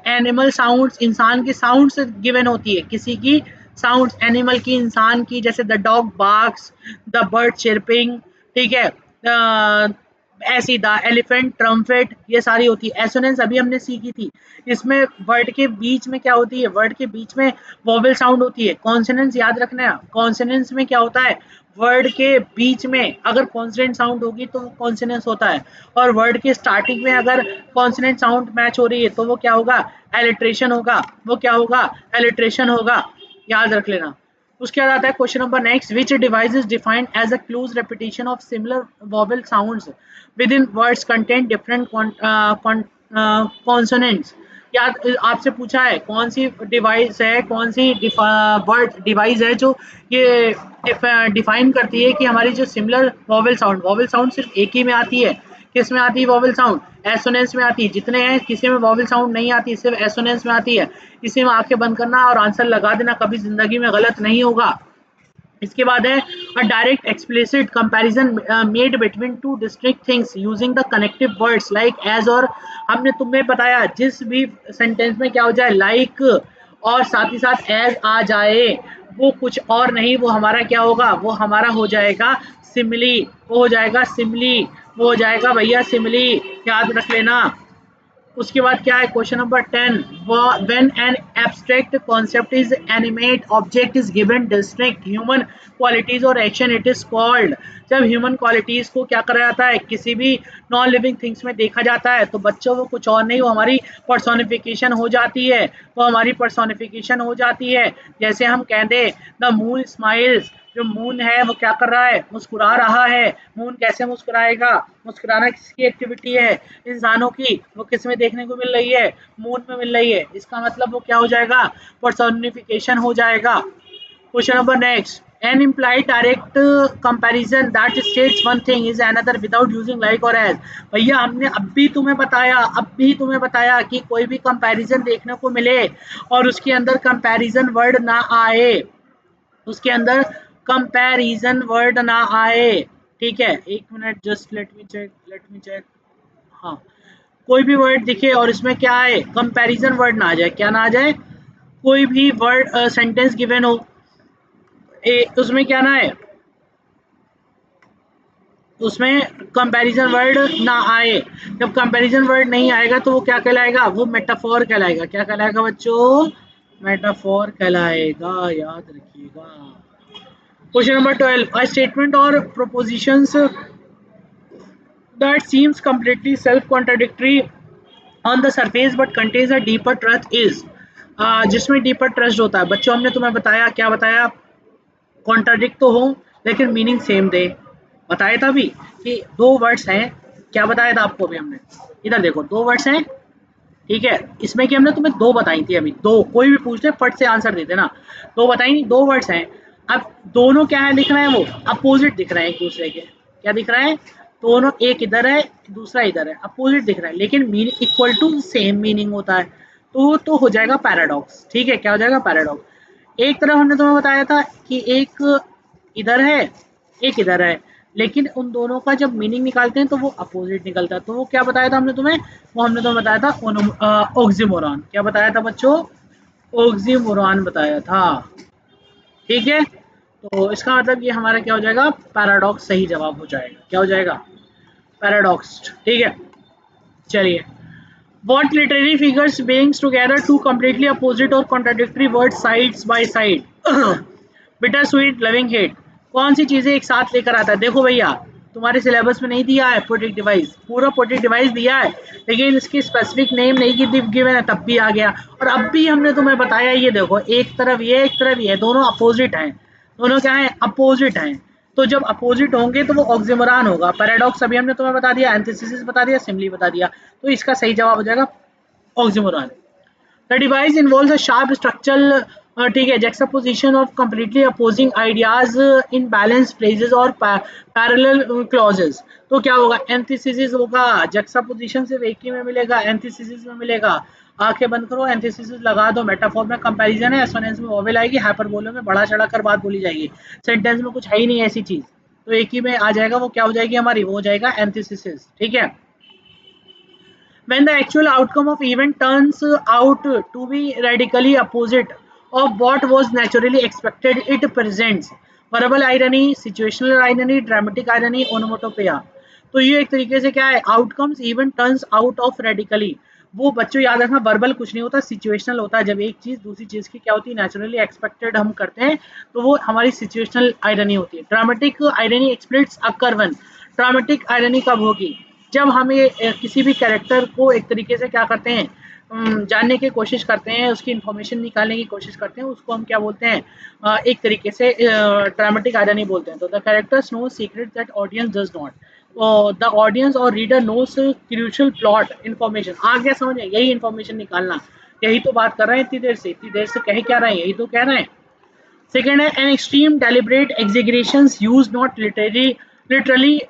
एनिमल साउंड्स, इंसान की साउंड्स गिवन होती है, किसी की साउंड्स एनिमल की, इंसान की, जैसे the dog barks, the bird chirping, ठीक है, ऐसी द एलिफेंट ट्रम्पेट, ये सारी होती है। एसोनेंस अभी हमने सीखी थी, इसमें वर्ड के बीच में क्या होती है, वर्ड के बीच में वोवेल साउंड होती है। कॉन्सोनेंस याद रखना है, कॉन्सोनेंस में क्या होता है, वर्ड के बीच में अगर कॉन्सोनेंट साउंड होगी तो वो कॉन्सोनेंस होता है, और वर्ड के स्टार्टिंग में अगर कॉन्सोनेंट साउंड मैच हो रही है तो वो क्या होगा, एलिट्रेशन होगा, वो क्या होगा, एलिट्रेशन होगा, याद रख लेना। उसके बाद आता है question number next, which device is defined as a close repetition of similar vowel sounds within words content different consonants. याद आपसे पूछा है कौन सी डिवाइस है, कौन सी वर्ड डिवाइस है जो ये डिफाइन करती है कि हमारी जो सिमिलर वोवेल साउंड सिर्फ एक ही में आती है। किस में आती है वोवेल साउंड, एसोनेंस में आती है। जितने हैं किसी में वोवेल साउंड नहीं आती, सिर्फ एसोनेंस में आती है। इसी में आंखें बंद करना और आंसर लगा देना, कभी जिंदगी में गलत नहीं होगा। इसके बाद है a direct explicit comparison made between two district things using the connective words like as, और हमने तुम्हें बताया जिस भी सेंटेंस में क्या हो जाए लाइक और साथ ही साथ एज आ जाए, वो कुछ और नहीं, वो हमारा क्या होगा, वो हमारा हो जाएगा सिमिली, वो हो जाएगा सिमिली, वो हो जाएगा भैया सिमिली, याद रख लेना। उसके बाद क्या है question number 10, when an abstract concept is animate object is given district human qualities और एक्शन इट इज कॉल्ड। जब ह्यूमन क्वालिटीज को क्या करा जाता है, किसी भी नॉन लिविंग थिंग्स में देखा जाता है, तो बच्चों वो कुछ और नहीं, वो हमारी पर्सोनिफिकेशन हो जाती है, वो हमारी पर्सोनिफिकेशन हो जाती है। जैसे हम कह दें द मून स्माइल्स, जो मून है वो क्या कर रहा है, मुस्कुरा रहा है। मून कैसे मुस्कुराएगा, मुस्कुराना किसकी एक्टिविटी है, इंसानों की, वो किस में देखने को मिल रही है, मून में मिल रही है। इसका मतलब वो क्या हो जाएगा, पर्सोनिफिकेशन हो जाएगा। Question number next, an implied direct comparison that states one thing is another without using like or as। भैया हमने अब भी तुम्हें बताया कि कोई भी कंपैरिजन देखने को मिले और उसके अंदर कंपैरिजन वर्ड ना आए, उसके अंदर कंपैरिजन वर्ड ना आए, ठीक है, एक minute just let me check. हाँ, कोई भी वर्ड दिखे और इसमें क्या आए, कंपैरिजन वर्ड ना आ जाए, क्या ना आ जाए, कोई भी वर्ड सेंटेंस गिवन हो, उसमें क्या ना है, उसमें कंपैरिजन वर्ड ना आए। जब कंपैरिजन वर्ड नहीं आएगा तो वो क्या कहलाएगा, वो मेटाफोर कहलाएगा। क्या कहलाएगा बच्चों, मेटाफोर कहलाएगा, याद रखिएगा। Question number 12, a statement or propositions that seems completely self contradictory on the surface but contains a deeper truth is। जिसमें डीपर ट्रस्ट होता है। बच्चों हमने तुम्हें बताया, क्या बताया, कॉन्ट्राडिक्ट तो हो लेकिन मीनिंग सेम दे। बताया था अभी कि दो वर्ड्स हैं, क्या बताया था आपको अभी हमने, इधर देखो दो वर्ड्स हैं, ठीक है, इसमें कि हमने तुम्हें दो बताई थी अभी, दो कोई भी पूछ ले फट से आंसर दे देना। दो बताई नहीं, दो वर्ड्स हैं। अब दोनों क्या है दिख रहे हैं, वो अपोजिट दिख रहे हैं एक दूसरे के। क्या दिख रहा है, दोनों, एक इधर है दूसरा इधर है, अपोजिट दिख रहा है लेकिन meaning equal to same meaning होता है, तो हो जाएगा पैराडॉक्स। ठीक है, क्या हो जाएगा, पैराडॉक्स। एक तरफ हमने तुम्हें बताया था कि एक इधर है एक इधर है, लेकिन उन दोनों का जब मीनिंग निकालते हैं तो वो अपोजिट निकलता है। तो वो क्या बताया था हमने तुम्हें, वो हमने तुम्हें बताया था ऑक्सीमोरॉन। क्या बताया था बच्चों, ऑक्सीमोरॉन बताया था। ठीक है, तो इसका मतलब ये हमारा क्या हो जाएगा, पैराडॉक्स सही जवाब हो जाएगा। क्या हो जाएगा, पैराडॉक्स। ठीक है, चलिए। What literary figures brings together two completely opposite or contradictory words sides by side? Bitter sweet loving hate, कौन सी चीजें एक साथ लेकर आता है। देखो भैया, तुम्हारे सिलेबस में नहीं दिया है प्रोटेक्ट डिवाइस, पूरा प्रोटेक्ट डिवाइस दिया है लेकिन इसकी स्पेसिफिक नेम नहीं गिवन है, तब भी आ गया। और अब भी हमने तुम्हें बताया, ये देखो एक तरफ ये एक तरफ ये, दोनों अपोजिट हैं, दोनों क्या है, अपोजिट हैं। तो जब अपोजिट होंगे तो वो ऑक्सीमोरॉन होगा। पैराडॉक्स अभी हमने तुम्हें बता दिया, एंटीथेसिस बता दिया, सिमिली बता दिया, तो इसका सही जवाब हो जाएगा oxymoron. The device involves a sharp structural, ठीक है, juxtaposition of completely opposing ideas in balanced phrases और parallel clauses। तो क्या होगा, एंटीथेसिस होगा, juxtaposition सिर्फ एक ही में मिलेगा, एंटीथेसिस में मिलेगा। आंखें बंद करो, एंटीथेसिस लगा दो, मेटाफोर में कंपैरिजन है, एसोनेंस में वोवेल आएगी, हाइपरबोला में बढ़ा चढ़ा कर बात बोली जाएगी, सेंटेंस में कुछ है ही नहीं ऐसी चीज, तो एक ही में आ जाएगा, वो क्या हो जाएगी हमारी, वो हो जाएगा एंटीथेसिस। ठीक है, when the actual outcome of event turns out to be radically opposite of what was naturally expected. It presents verbal irony, situational irony, dramatic irony, onomatopoeia. तो ये एक तरीके से क्या है, outcomes even turns out of radically. वो बच्चों याद रखना, वर्बल कुछ नहीं होता, सिचुएशनल होता है। जब एक चीज दूसरी चीज की क्या होती है, नेचुरली एक्सपेक्टेड हम करते हैं, तो वो हमारी सिचुएशनल आयरनी होती है। ड्रामेटिक आयरनी एक्सप्लिट्स अकर वन। ड्रामेटिक आयरनी कब होगी, जब हमें किसी भी कैरेक्टर को एक तरीके से क्या करते हैं, जानने की कोशिश करते हैं, उसकी इन्फॉर्मेशन निकालने की कोशिश करते हैं, उसको हम क्या बोलते हैं, एक तरीके से ड्रामेटिक आयरनी बोलते हैं। तो the characters know secret that audience does not, the audience और reader knows crucial plot information. आ गया समझ में, यही इन्फॉर्मेशन निकालना, यही तो बात कर रहे हैं इतनी देर से कह क्या रहे हैं, यही तो कह रहे हैं। सेकेंड है an extreme deliberate exaggerations use not literally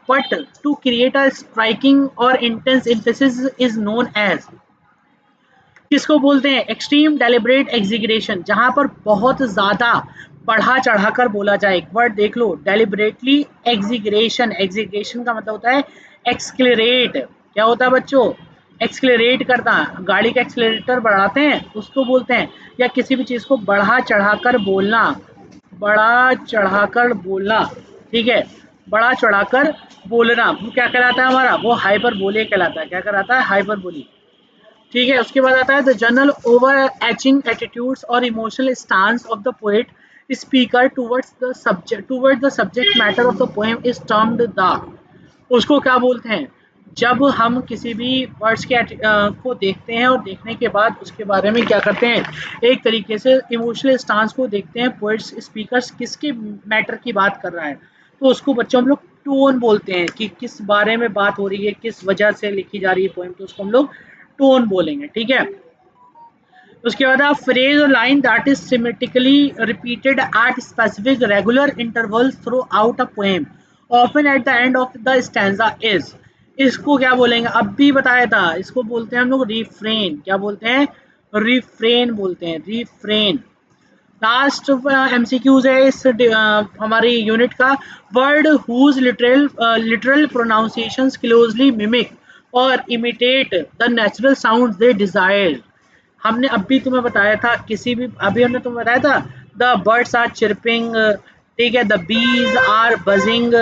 but to create a striking or intense emphasis is known as, किसको बोलते हैं, एक्सट्रीम डेलिब्रेट एग्जीग्रेशन, जहां पर बहुत ज्यादा बढ़ा चढ़ाकर बोला जाए। एक वर्ड देख लो, डेलिब्रेटली एग्जीग्रेशन। एग्जीग्रेशन का मतलब होता है एक्सक्लेरेट। क्या होता है बच्चों, एक्सक्लेरेट करना, गाड़ी का एक्सलेटर बढ़ाते हैं उसको बोलते हैं, या किसी भी चीज को बढ़ा चढ़ाकर बोलना, बढ़ा चढ़ाकर बोलना, ठीक है, बढ़ा चढ़ाकर बोलना, वो क्या कहलाता है हमारा, वो हाइपरबोले कहलाता है। क्या कहलाता है, हाइपरबोली। ठीक है, उसके बाद आता है the general overarching attitudes और emotional stance of the poet speaker towards the subject matter of the poem is termed the, उसको क्या बोलते हैं, जब हम किसी भी वर्ड्स के को देखते हैं और देखने के बाद उसके बारे में क्या करते हैं, एक तरीके से इमोशनल स्टांस को देखते हैं, पोएट्स स्पीकर्स किसके मैटर की बात कर रहा है, तो उसको बच्चों हम लोग टोन बोलते हैं, कि किस बारे में बात हो रही है, किस वजह से लिखी जा रही है पोएम, तो उसको हम लोग टोन बोलेंगे। ठीक है, उसके बाद आप फ्रेज और line that is symmetrically repeated at specific regular intervals through out a poem often at the end of the stanza is, इसको क्या बोलेंगे, अब भी बताया था, इसको बोलते हैं हम लोग रिफ्रेन। क्या बोलते हैं, रिफ्रेन बोलते हैं, रिफ्रेन। लास्ट एमसीक्यूज है इस हमारी यूनिट का, word whose literal pronunciations closely mimic और imitate the natural sound they desire. हमने अभी तुम्हें बताया था, किसी भी अभी हमने तुम्हें बताया था, द बर्ड्स आर चिरपिंग, ठीक है, द बीज आर बजिंग,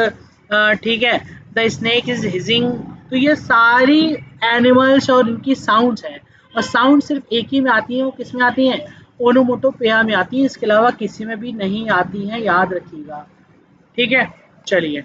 ठीक है, द स्नेक इज हिजिंग। तो ये सारी एनिमल्स और इनकी साउंड्स हैं, और साउंड सिर्फ एक ही में आती है, वो किस में आती हैं, ओनोमोटोपेया में आती है, इसके अलावा किसी में भी नहीं आती हैं, याद रखिएगा। ठीक है, चलिए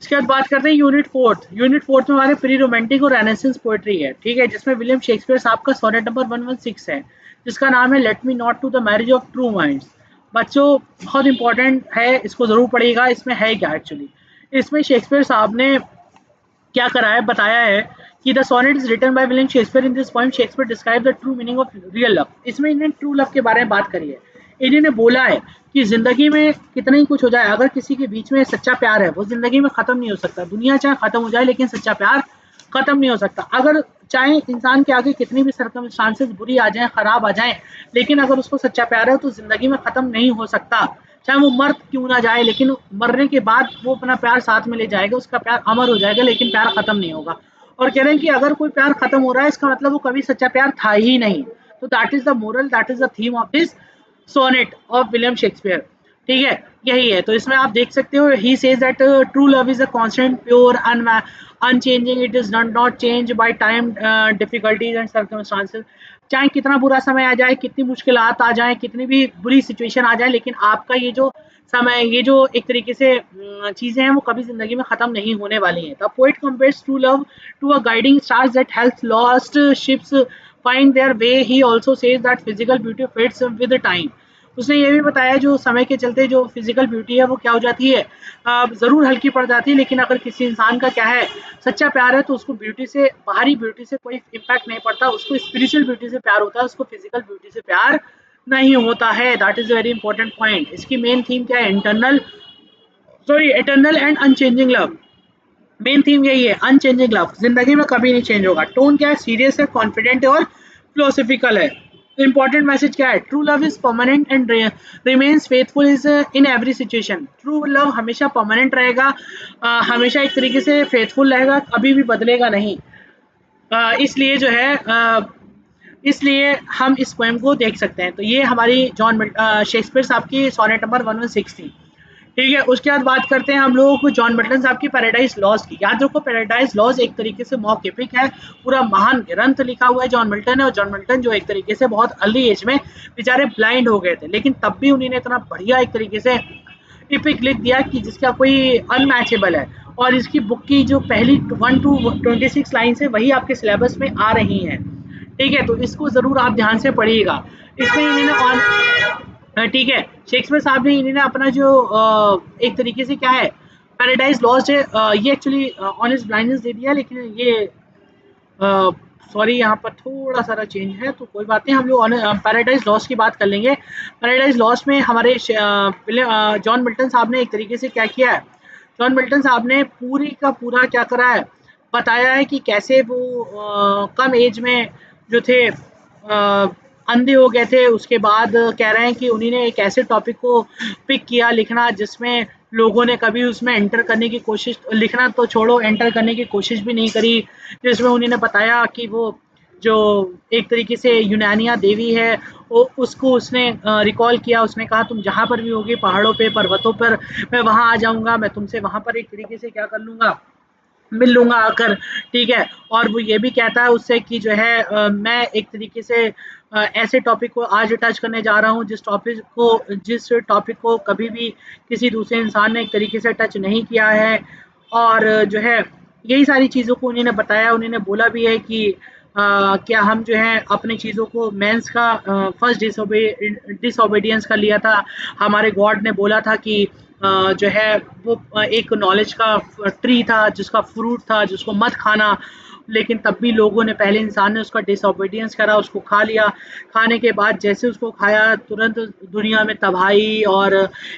इसके बाद बात करते हैं यूनिट फोर्थ। यूनिट फोर्थ में हमारे प्री रोमांटिक और रेनेसेंस पोएट्री है, ठीक है, जिसमें विलियम शेक्सपियर साहब का सोनेट नंबर 116 है, जिसका नाम है let me not to the marriage of true minds. बच्चों बहुत इंपॉर्टेंट है, इसको जरूर पढ़िएगा। इसमें है क्या एक्चुअली, इसमें शेक्सपियर साहब ने क्या करा है, बताया है कि the sonnet is written by William Shakespeare. In this poem Shakespeare describe the true meaning of real love. इसमें इन्होंने ट्रू लव के बारे में बात करी है। इन्होंने बोला है कि जिंदगी में कितना ही कुछ हो जाए, अगर किसी के बीच में सच्चा प्यार है, वो जिंदगी में खत्म नहीं हो सकता। दुनिया चाहे खत्म हो जाए, लेकिन सच्चा प्यार खत्म नहीं हो सकता। अगर चाहे इंसान के आगे कितनी भी सर्कमस्टांसेस बुरी आ जाएं, खराब आ जाएं, लेकिन अगर उसको सच्चा प्यार है तो जिंदगी में खत्म नहीं हो सकता। चाहे वो मर क्यों ना जाए, लेकिन मरने के बाद वो अपना प्यार साथ में ले जाएगा, उसका प्यार अमर हो जाएगा, लेकिन प्यार खत्म नहीं होगा। और कह रहे हैं कि अगर कोई प्यार खत्म हो रहा है, इसका मतलब वो कभी सच्चा प्यार था ही नहीं। तो that is the moral, that is the theme of this sonnet of William Shakespeare. ठीक है, यही है। तो इसमें आप देख सकते हो, he says that true love is a constant pure unchanging, it is not change by time difficulties and circumstances. चाहे कितना बुरा समय आ जाए, कितनी मुश्किलात आ जाए, कितनी भी बुरी सिचुएशन आ जाए, लेकिन आपका ये जो समय, ये जो एक तरीके से चीजें हैं, वो कभी जिंदगी में खत्म नहीं होने वाली हैं। The poet compares true love to a guiding stars that helps lost ships find their way. He also says that physical beauty fades with time. उसने ये भी बताया, जो समय के चलते जो फिजिकल ब्यूटी है वो क्या हो जाती है, ज़रूर हल्की पड़ जाती है, लेकिन अगर किसी इंसान का क्या है, सच्चा प्यार है, तो उसको ब्यूटी से, बाहरी ब्यूटी से कोई इम्पैक्ट नहीं पड़ता, उसको स्पिरिचुअल ब्यूटी से प्यार होता है, उसको फिजिकल ब्यूटी से प्यार नहीं होता है। That is very important point. इसकी मेन थीम क्या है, eternal and unchanging love. Main theme यही है, अनचेंजिंग लव, जिंदगी में कभी नहीं चेंज होगा। टोन क्या है, सीरियस है, कॉन्फिडेंट है और फिलोसफिकल है। इंपॉर्टेंट मैसेज क्या है, true love is permanent and remains faithful is in every situation. True love हमेशा परमानेंट रहेगा, हमेशा एक तरीके से फेथफुल रहेगा, कभी भी बदलेगा नहीं। इसलिए जो है इसलिए हम इस पोएम को देख सकते हैं। तो ये हमारी शेक्सपियर साहब की सोनेट नंबर 116 थी। ठीक है, उसके बाद बात करते हैं हम लोगों को जॉन मिल्टन साहब की पैराडाइज लॉस्ट की। याद रखो पैराडाइज लॉस्ट एक तरीके से मॉक एपिक है, पूरा महान ग्रंथ लिखा हुआ है जॉन मिल्टन ने। और जॉन मिल्टन जो एक तरीके से बहुत अर्ली एज में बेचारे ब्लाइंड हो गए थे, लेकिन तब भी उन्होंने इतना बढ़िया एक तरीके से एपिक लिख दिया कि जिसका कोई अनमैचेबल है। और इसकी बुक की जो पहली 1 to 26 लाइन्स है वही आपके सिलेबस में आ रही हैं। ठीक है, तो इसको जरूर आप ध्यान से पढ़िएगा। इसमें इन्होंने ठीक है, शेक्सपियर साहब ने इन्होंने अपना जो एक तरीके से क्या है पैराडाइज लॉस्ट है, ये एक्चुअली ऑनेस्ट ब्लाइंडनेस दे दिया, लेकिन ये सॉरी यहाँ पर थोड़ा सारा चेंज है, तो कोई बात नहीं, हम लोग पैराडाइज लॉस्ट की बात कर लेंगे। पैराडाइज लॉस्ट में हमारे जॉन मिल्टन साहब ने एक तरीके से क्या किया है, जॉन मिल्टन साहब ने पूरी का पूरा क्या करा है, बताया है कि कैसे वो कम एज में जो थे अंधे हो गए थे। उसके बाद कह रहे हैं कि उन्होंने एक ऐसे टॉपिक को पिक किया लिखना जिसमें लोगों ने कभी उसमें एंटर करने की कोशिश, लिखना तो छोड़ो एंटर करने की कोशिश भी नहीं करी। जिसमें उन्होंने बताया कि वो जो एक तरीके से यूनानिया देवी है वो उसको उसने रिकॉल किया। उसने कहा तुम जहाँ पर भी होगी पहाड़ों पे पर्वतों पर मैं वहाँ आ जाऊँगा, मैं तुमसे वहाँ पर एक तरीके से क्या कर लूँगा, मिल लूँगा आकर। ठीक है, और वो ये भी कहता है उससे कि जो है मैं एक तरीके से ऐसे टॉपिक को आज टच करने जा रहा हूँ जिस टॉपिक को कभी भी किसी दूसरे इंसान ने एक तरीके से टच नहीं किया है। और जो है यही सारी चीज़ों को उन्होंने बताया। उन्होंने बोला भी है कि क्या हम जो है अपनी चीज़ों को मेंस का फर्स्ट डिसोबीडियंस कर लिया था। हमारे गॉड ने बोला था कि जो है वो एक नॉलेज का ट्री था जिसका फ्रूट था जिसको मत खाना, लेकिन तब भी लोगों ने, पहले इंसान ने उसका डिसओबीडियंस करा, उसको खा लिया। खाने के बाद जैसे उसको खाया तुरंत दुनिया में तबाही और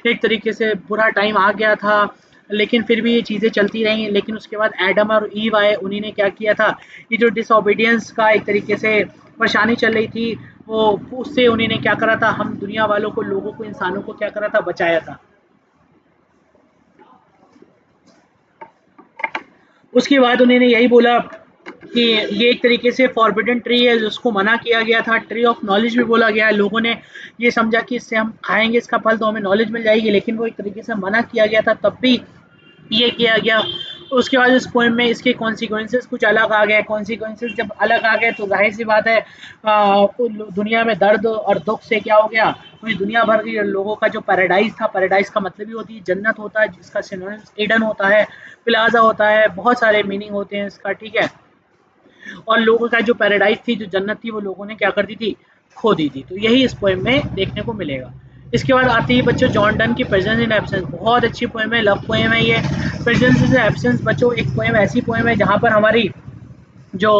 एक तरीके से बुरा टाइम आ गया था। लेकिन फिर भी ये चीज़ें चलती रहीं। लेकिन उसके बाद एडम और ईव आए, उन्हीं ने क्या किया था, ये जो डिसओबीडियंस का एक तरीके से परेशानी चल रही थी वो उससे उन्होंने क्या करा था, हम दुनिया वालों को, लोगों को, इंसानों को क्या करा था, बचाया था। उसके बाद उन्होंने यही बोला कि ये एक तरीके से फॉरबिडन ट्री है जिसको मना किया गया था। ट्री ऑफ नॉलेज भी बोला गया है। लोगों ने ये समझा कि इससे हम खाएंगे इसका फल तो हमें नॉलेज मिल जाएगी, लेकिन वो एक तरीके से मना किया गया था, तब भी ये किया गया। उसके बाद इस पोएम में इसके कॉन्सिक्वेंसेस कुछ अलग आ गए। कॉन्सिक्वेंसेस जब अलग आ गए तो जाहिर सी बात है दुनिया में दर्द और दुख से क्या हो गया, पूरी दुनिया भर के लोगों का जो पैराडाइज था, पैराडाइज का मतलब ही होती है जन्नत होता है, जिसका सिनोनिम्स ईडन होता है, प्लाजा होता है, बहुत सारे मीनिंग होते हैं इसका। ठीक है, और लोगों का जो पैराडाइज थी, जो जन्नत थी, वो लोगों ने क्या कर दी थी, खो दी थी। तो यही इस पोएम में देखने को मिलेगा। इसके बाद आती है बच्चों जॉन डन की प्रेजेंस इन एब्सेंस। बहुत अच्छी पोएम है, लव पोएम है ये। प्रेजेंस इन एब्सेंस बच्चों एक पोएम, ऐसी पोएम है जहाँ पर हमारी जो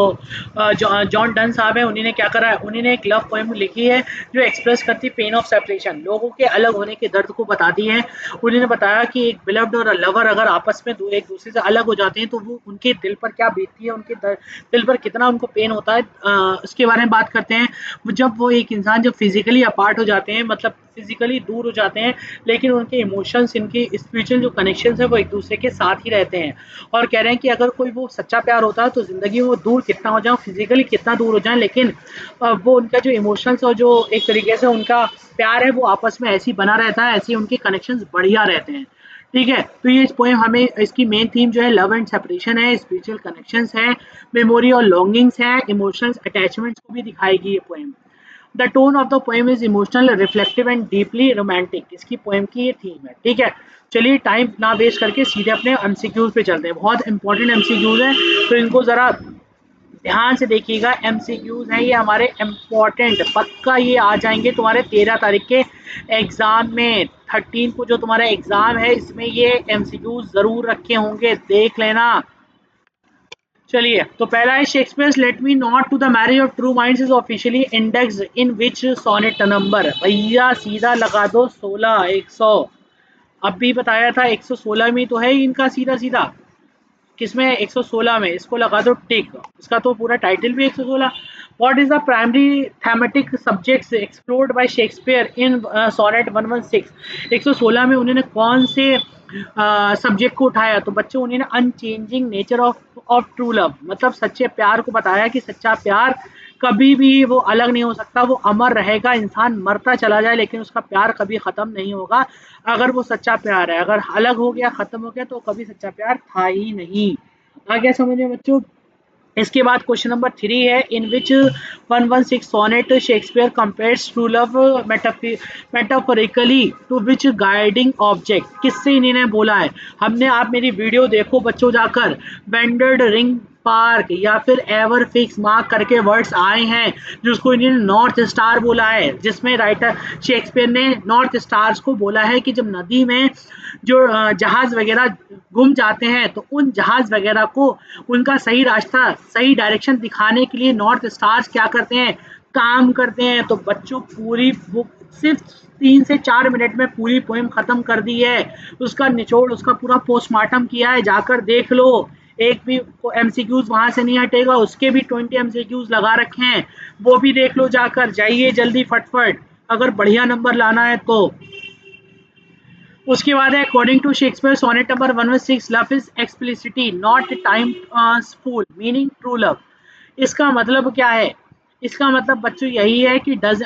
जॉन डन साहब हैं उन्होंने क्या करा है, उन्होंने एक लव पोएम लिखी है जो एक्सप्रेस करती पेन ऑफ सेपरेशन, लोगों के अलग होने के दर्द को बताती है। उन्होंने बताया कि एक बिलव्ड और लवर अगर आपस में एक दूसरे से अलग हो जाते हैं तो वो उनके दिल पर क्या बीतती है, उनके दिल पर कितना उनको पेन होता है। उसके बारे में बात करते हैं। जब वो एक इंसान जब फिजिकली अपार्ट हो जाते हैं, मतलब फिजिकली दूर हो जाते हैं, लेकिन उनके इमोशंस, इनकी स्पिरिचुअल जो कनेक्शन है वो एक दूसरे के साथ ही रहते हैं। और कह रहे हैं कि अगर कोई वो सच्चा प्यार होता है तो ज़िंदगी में वो दूर कितना हो जाए, फिजिकली कितना दूर हो जाए, लेकिन वो उनका जो इमोशंस और जो एक तरीके से उनका प्यार है वो आपस में ऐसे ही बना रहता है, ऐसे ही उनके कनेक्शंस बढ़िया रहते हैं। ठीक है, तो ये इस पोएम हमें, इसकी मेन थीम जो है लव एंड सेपरेशन है, स्पिरिचुअल कनेक्शंस है, मेमोरी और लॉन्गिंग्स है, इमोशंस अटैचमेंट्स को भी दिखाएगी ये poem. The tone of the poem is emotional, reflective and deeply romantic, इसकी पोएम की ये थीम है। ठीक है, चलिए टाइम ना वेस्ट करके सीधे अपने एमसीक्यूज पे चलते हैं। बहुत इंपॉर्टेंट एमसीक्यूज हैं, तो इनको जरा ध्यान से देखिएगा। एमसीक्यूज हैं ये हमारे इम्पोर्टेंट, पक्का ये आ जाएंगे तुम्हारे 13 तारीख के एग्जाम में। 13 को जो तुम्हारा एग्जाम है इसमें ये एमसीक्यूज जरूर रखे होंगे, देख लेना। चलिए, तो पहला है Shakespeare's let me not to the marriage of true minds is officially indexed in which sonnet number. भैया सीधा लगा दो 16 100। अब भी बताया था 116 में तो है ही इनका सीधा सीधा। किसमें, 116 में, इसको लगा दो टिक। इसका तो पूरा टाइटल भी 116। What is the primary thematic subjects explored by Shakespeare in sonnet 116। 116 में उन्होंने कौन से सब्जेक्ट को उठाया, तो बच्चों उन्होंने unchanging nature of true love, मतलब सच्चे प्यार को बताया कि सच्चा प्यार कभी भी वो अलग नहीं हो सकता, वो अमर रहेगा। इंसान मरता चला जाए लेकिन उसका प्यार कभी ख़त्म नहीं होगा, अगर वो सच्चा प्यार है। अगर अलग हो गया, ख़त्म हो गया, तो कभी सच्चा प्यार था ही नहीं। आ गया समझ में बच्चों? इसके बाद क्वेश्चन नंबर 3 है, in which 116 sonnet Shakespeare compares true love metaphorically to which guiding object. किससे इन्होंने बोला है? हमने, आप मेरी वीडियो देखो बच्चों जाकर, बेंडेड रिंग पार्क या फिर एवर फिक्स मार्क करके वर्ड्स आए हैं, जिसको इन्होंने नॉर्थ स्टार बोला है, जिसमें राइटर शेक्सपियर ने नॉर्थ स्टार्स को बोला है कि जब नदी में जो जहाज वगैरह गुम जाते हैं तो उन जहाज वगैरह को उनका सही रास्ता, सही डायरेक्शन दिखाने के लिए नॉर्थ स्टार्स क्या करते हैं, काम करते हैं। तो बच्चों पूरी बुक सिर्फ 3 से 4 मिनट में पूरी पोएम खत्म कर दी है, उसका निचोड़, उसका पूरा पोस्टमार्टम किया है, जाकर देख लो। एक भी एमसीक्यूज वहां से नहीं हटेगा, उसके भी 20 एमसीक्यूज लगा रखे हैं, वो भी देख लो जाकर। जाइए जल्दी फटफट अगर बढ़िया नंबर लाना है तो। उसके बाद है, according to Shakespeare sonnet number 116 love is explicitly not time fool meaning true love. इसका मतलब क्या है? इसका मतलब बच्चों यही है कि does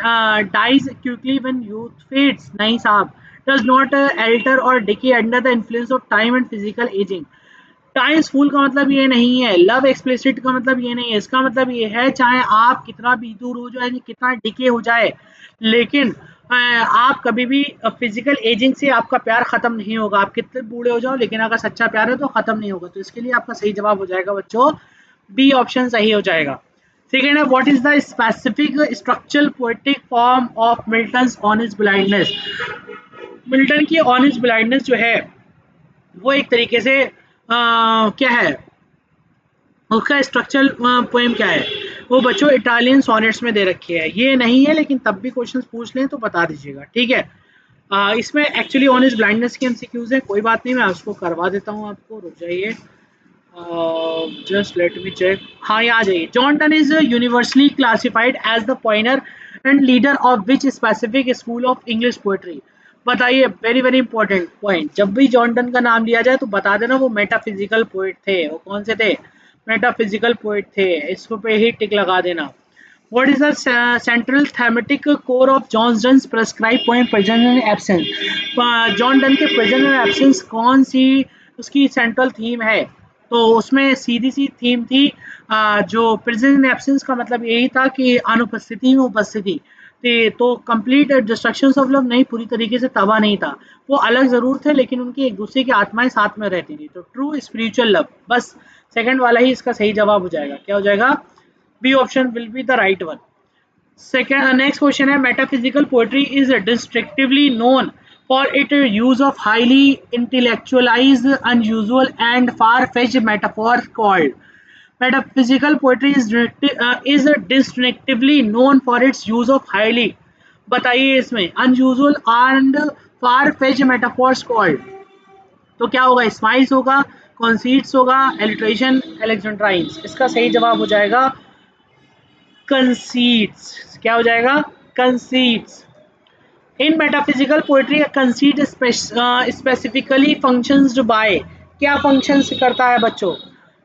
dies quickly when youth fades, नहीं साहब, डज नॉट एल्टर और decay under the influence of time and physical ageing. Time's fool का मतलब ये नहीं है, लव एक्सप्लिसिट का मतलब ये नहीं है। इसका मतलब ये है, चाहे आप कितना भी दूर हो जाए, कितना डिके हो जाए, लेकिन आप कभी भी फिजिकल एजिंग से आपका प्यार खत्म नहीं होगा। आप कितने बूढ़े हो जाओ, लेकिन अगर सच्चा प्यार है तो खत्म नहीं होगा। तो इसके लिए आपका सही जवाब हो जाएगा बच्चों, बी ऑप्शन सही हो जाएगा। सेकेंड है, what is the specific structural poetic form of Milton's on his blindness. Milton की ऑन हिज ब्लाइंडनेस जो है, वो एक तरीके से क्या है, उसका स्ट्रक्चरल पोएम क्या है, वो बच्चों इटालियन सोनेट्स में दे रखी है। ये नहीं है लेकिन तब भी क्वेश्चंस पूछ लें तो बता दीजिएगा, ठीक है। इसमें एक्चुअली ऑन इज ब्लाइंडनेस के एमसीक्यूज है, कोई बात नहीं, मैं उसको करवा देता हूँ आपको, रुक जाइए, जस्ट लेट मी चेक। हाँ, ये आ जाइए। John Donne is universally classified as the pioneer and leader of which specific school of English poetry. बताइए, वेरी वेरी इंपॉर्टेंट पॉइंट, जब भी जॉन डन का नाम लिया जाए तो बता देना वो मेटाफिजिकल पोएट थे। वो कौन से थे? मेटाफिजिकल पोएट थे, इसको पे ही टिक लगा देना। What is the central thematic core of John Donne's prescribed poem Presence and Absence? John Donne के प्रेजेंट एंड एब्सेंस कौन सी उसकी सेंट्रल थीम है? तो उसमें सीधी सी थीम थी, जो प्रेजेंट एंड एब्सेंस का मतलब यही था कि अनुपस्थिति में उपस्थिति थी। तो कंप्लीट डिस्ट्रक्शन ऑफ लव नहीं, पूरी तरीके से तबाह नहीं था, वो अलग जरूर थे लेकिन उनकी एक दूसरे की आत्माएं साथ में रहती थी। तो ट्रू स्पिरिचुअल लव, बस सेकंड वाला ही इसका सही जवाब हो जाएगा। क्या हो जाएगा? B option will be the right one. Second, next question है, metaphysical poetry is distinctively known for its use of highly intellectualized, unusual and far-fetched metaphors called. Metaphysical poetry is distinctively known for its use of highly, बताइए इसमें, unusual and far-fetched metaphors called। तो क्या होगा? Smiles होगा, कॉन्सीट्स होगा, alliteration, एलेक्जेंड्राइंस। इसका सही जवाब हो जाएगा कंसीट्स। क्या हो जाएगा? Conceits. In metaphysical poetry conceit specifically functions by, क्या फंक्शंस करता है बच्चों?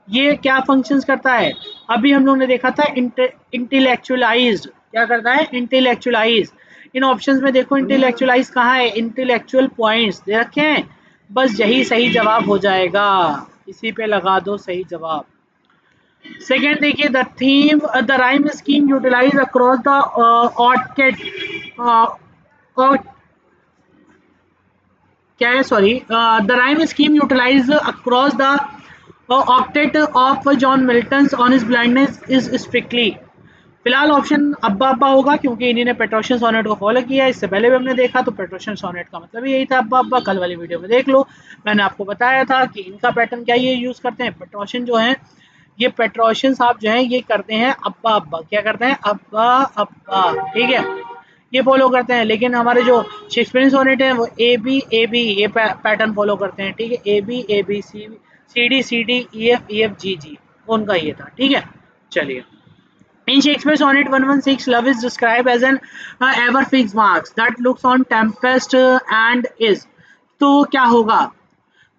ये क्या फंक्शंस करता है? अभी हम लोग ने देखा था इंटेलेक्चुअलाइज्ड, क्या करता है? इंटेलेक्चुअलाइज। इन ऑप्शंस में देखो इंटेलेक्चुअलाइज कहाँ है? इंटेलेक्चुअल पॉइंट्स दे रखे हैं, बस यही सही जवाब हो जाएगा, इसी पे लगा दो सही जवाब। सेकेंड देखिए, the theme the rhyme scheme utilise across the octet, क्या है, sorry, the rhyme scheme utilise across the octet of John Milton on his blindness is strictly. फिलहाल ऑप्शन अब्बा अब्बा होगा क्योंकि इन्हीं ने पेट्रोशियन सोनेट को फॉलो किया है, इससे पहले भी हमने देखा। तो पेट्रोशियन सोनेट का मतलब यही था, अब्बा अब्बा। कल वाली वीडियो में देख लो, मैंने आपको बताया था कि इनका पैटर्न क्या ये यूज करते हैं। पेट्रोशियन जो है, ये पेट्रोशियन साहब जो है, ये करते हैं अब्बा अब्बा। क्या करते हैं? अब्बा अब्बा, ठीक है, ये फॉलो करते हैं। लेकिन हमारे जो शेक्सपियरियन सोनेट है वो ए बी ये पैटर्न फॉलो करते हैं, ठीक है। A B C D E F G G, उनका ये था, ठीक है। चलिए, in Shakespeare's sonnet 116, love is described as an ever fixed marks that looks on tempest and is। तो क्या होगा?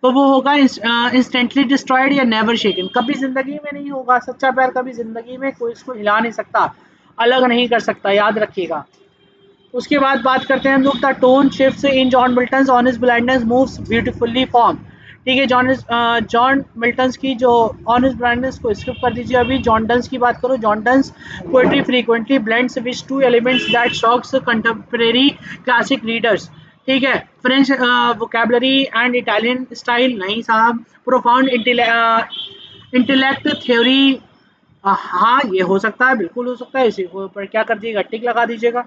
तो वो होगा इंस्टेंटली डिस्ट्रॉयड या नेवर शेकन। कभी जिंदगी में नहीं होगा, सच्चा प्यार कभी जिंदगी में कोई इसको हिला नहीं सकता। अलग नहीं कर सकता, याद रखिएगा। उसके बाद बात करते हैं हम लोग, the tone shifts in John Milton's on his blindness moves beautifully form. ठीक है, जॉन मिल्टन्स की जो ऑन हिज ब्लाइंडनेस को स्किप कर दीजिए। अभी जॉन डन्स की बात करो। John Donne's poetry frequently blends which two elements that shocks contemporary classic readers. ठीक है, French vocabulary and Italian style नहीं साहब। प्रोफाउंड इंटेलेक्ट थ्योरी, हाँ ये हो सकता है, बिल्कुल हो सकता है, इसी को ऊपर क्या कर दीजिएगा, टिक लगा दीजिएगा।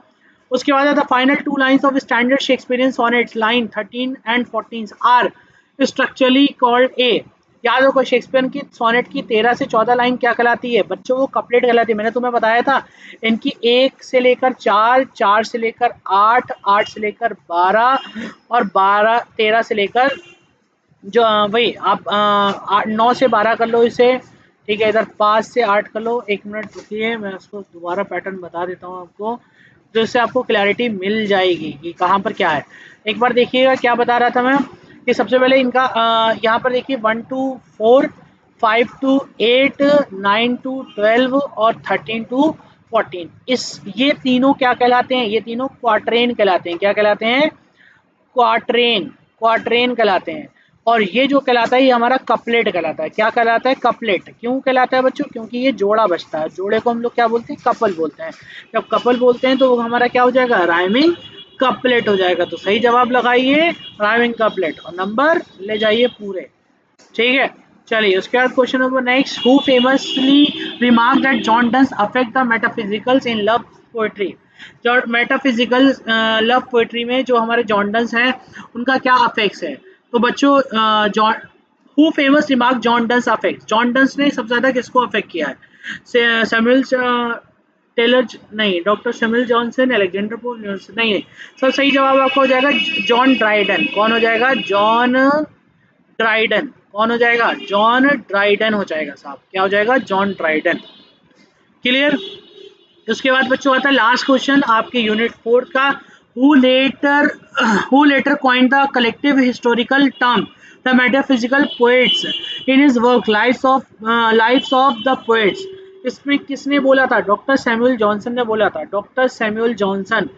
उसके बाद the final two lines of standard Shakespearean sonnets line 13 and 14 are structurally called a. याद रखो, शेक्सपियर की सोनेट की 13 से 14 लाइन क्या कहलाती है बच्चों, वो कपलेट कहलाती है। मैंने तुम्हें बताया था इनकी 1 से लेकर 4, 4 से लेकर 8, 8 से लेकर 12 और 12 13 से लेकर जो वही आप 9 से 12 कर लो इसे। ठीक है, इधर 5 से 8 कर लो। 1 मिनट रुकिए, मैं उसको दोबारा पैटर्न बता देता हूँ आपको, तो इससे आपको क्लैरिटी मिल जाएगी कि कहाँ पर क्या है। एक बार देखिएगा क्या बता रहा था मैं, कि सबसे पहले इनका यहाँ पर देखिए 1 to 4, 5 to 8, 9 to 12 और 13 to 14, इस ये तीनों क्या कहलाते हैं, ये तीनों क्वाट्रेन कहलाते हैं। क्या कहलाते हैं, क्वाट्रेन, क्वाट्रेन कहलाते हैं। और ये जो कहलाता है ये हमारा कपलेट कहलाता है। क्या कहलाता है, कपलेट। क्यों कहलाता है बच्चों, क्योंकि ये जोड़ा बचता है। जोड़े को हम लोग क्या बोलते हैं, कपल बोलते हैं। जब कपल बोलते हैं तो वो हमारा क्या हो जाएगा, राइमिंग कपलेट हो जाएगा। तो सही जवाब लगाइए राइमिंग कपलेट और नंबर ले जाइए पूरे। ठीक है, चलिए उसके बाद question number next, who famously remark that John Donne's affect the metaphysicals in love poetry. जो मेटाफिजिकल लव पोएट्री में जो हमारे जॉन डन्स हैं उनका क्या अफेक्ट्स है। तो बच्चों John who famous remark John Donne's affect, John Donne's ने सबसे ज्यादा किसको अफेक्ट किया है, सैमुअल टेलर नहीं, doctor Samuel Johnson, Alexander Pope नहीं नहीं, सब सही जवाब आपका हो जाएगा जॉन ड्राइडन। कौन हो जाएगा, जॉन ड्राइडन। कौन हो जाएगा, जॉन ड्राइडन हो जाएगा साहब। क्या हो जाएगा, जॉन ड्राइडन। क्लियर। उसके बाद बच्चों आता है लास्ट क्वेश्चन आपके यूनिट 4 का, who later coined the collective historical term the metaphysical poets in his work lives of the poets. इसमें किसने बोला था, डॉक्टर सैमुअल जॉनसन ने बोला था। डॉक्टर सैमुअल जॉनसन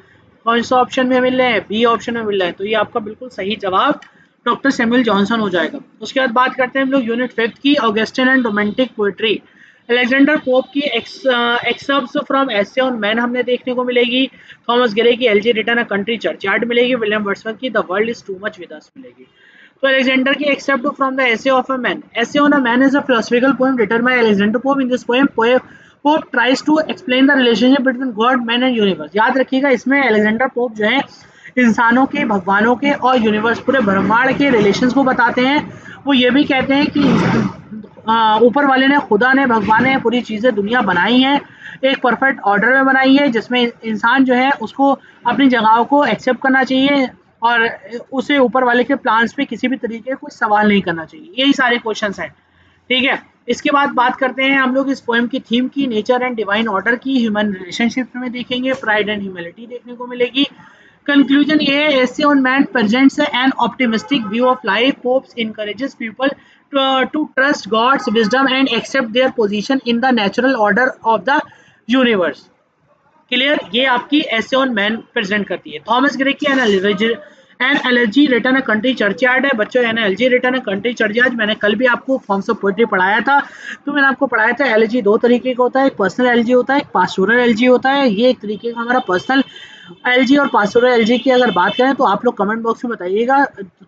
कौन सा ऑप्शन में मिल रहे हैं, बी ऑप्शन में मिल रहे हैं। तो ये आपका बिल्कुल सही जवाब डॉक्टर सैमुअल जॉनसन हो जाएगा। उसके बाद बात करते हैं हम लोग यूनिट 5 की, Augustan and romantic poetry. Alexander Pope की excerpts from essay on man हमने देखने को मिलेगी। थॉमस ग्रे की elegy written a country churchyard मिलेगी। विलियम वर्ड्सवर्थ की the world is too much with us मिलेगी। तो अलेक्जेंडर की excerpt from the essay of a man, essay on a man is a philosophical poem written by Alexander Pope. In this poem Pope tries to explain the relationship between God man and universe. याद रखिएगा इसमें Alexander pope जो है इंसानों के, भगवानों के और यूनिवर्स पूरे ब्रह्मांड के रिलेशंस को बताते हैं। वो ये भी कहते हैं कि ऊपर वाले ने, खुदा ने, भगवान ने पूरी चीज़ें दुनिया बनाई है, एक परफेक्ट ऑर्डर में बनाई है, जिसमें इंसान जो है उसको अपनी जगहों को एक्सेप्ट करना चाहिए और उसे ऊपर वाले के प्लान्स पे किसी भी तरीके का कोई सवाल नहीं करना चाहिए। यही सारे क्वेश्चंस हैं। ठीक है, इसके बाद बात करते हैं हम लोग इस पोएम की थीम की, नेचर एंड डिवाइन ऑर्डर की, ह्यूमन रिलेशनशिप में देखेंगे, प्राइड एंड ह्यूमिलिटी देखने को मिलेगी। Conclusion ये है, essay on man presents an optimistic view of life. Pope encourages people to trust God's wisdom and accept their position in the natural order of the universe. Clear, ये आपकी essay on man present करती है। Thomas Gray की an elegy written a country churchyard है बच्चों। An elegy written a country churchyard मैंने कल भी आपको फॉर्म्स ऑफ पोएट्री पढ़ाया था। तो मैंने आपको पढ़ाया था एलर्जी दो तरीके का होता है, एक पर्सनल एलर्जी होता है, एक पास्टोरल एलर्जी होता है। ये एक तरीके का हमारा पर्सनल एलजी और पास्टोरल एलजी की अगर बात करें तो आप लोग कमेंट बॉक्स में बताइएगा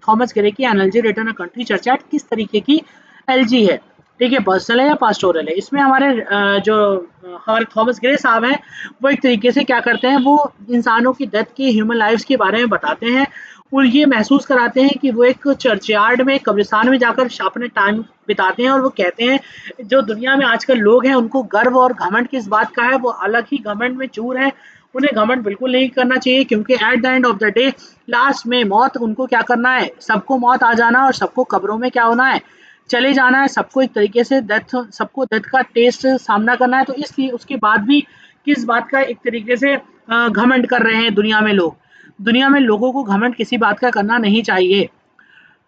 थॉमस ग्रे की energy return a country churchyard किस तरीके की एलजी है। ठीक है, पर्सनल है या पास्टोरल है। इसमें हमारे जो हमारे थॉमस ग्रे साहब हैं वो एक तरीके से क्या करते हैं, वो इंसानों की डेथ की, ह्यूमन लाइफ्स के बारे में बताते हैं और ये महसूस कराते हैं कि वो एक चर्चयार्ड में, कब्रिस्तान में जाकर अपने टाइम बिताते हैं और वो कहते हैं जो दुनिया में आजकल लोग हैं उनको गर्व और घमंड किस बात का है, वो अलग ही घमंड में चूर है। उन्हें घमंड बिल्कुल नहीं करना चाहिए क्योंकि at the end of the day last में मौत उनको क्या करना है, सबको मौत आ जाना और सबको कब्रों में क्या होना है, चले जाना है। सबको एक तरीके से सबको डेथ का टेस्ट सामना करना है। तो इसलिए उसके बाद भी किस बात का एक तरीके से घमंड कर रहे हैं दुनिया में लोग। दुनिया में लोगों को घमंड किसी बात का करना नहीं चाहिए।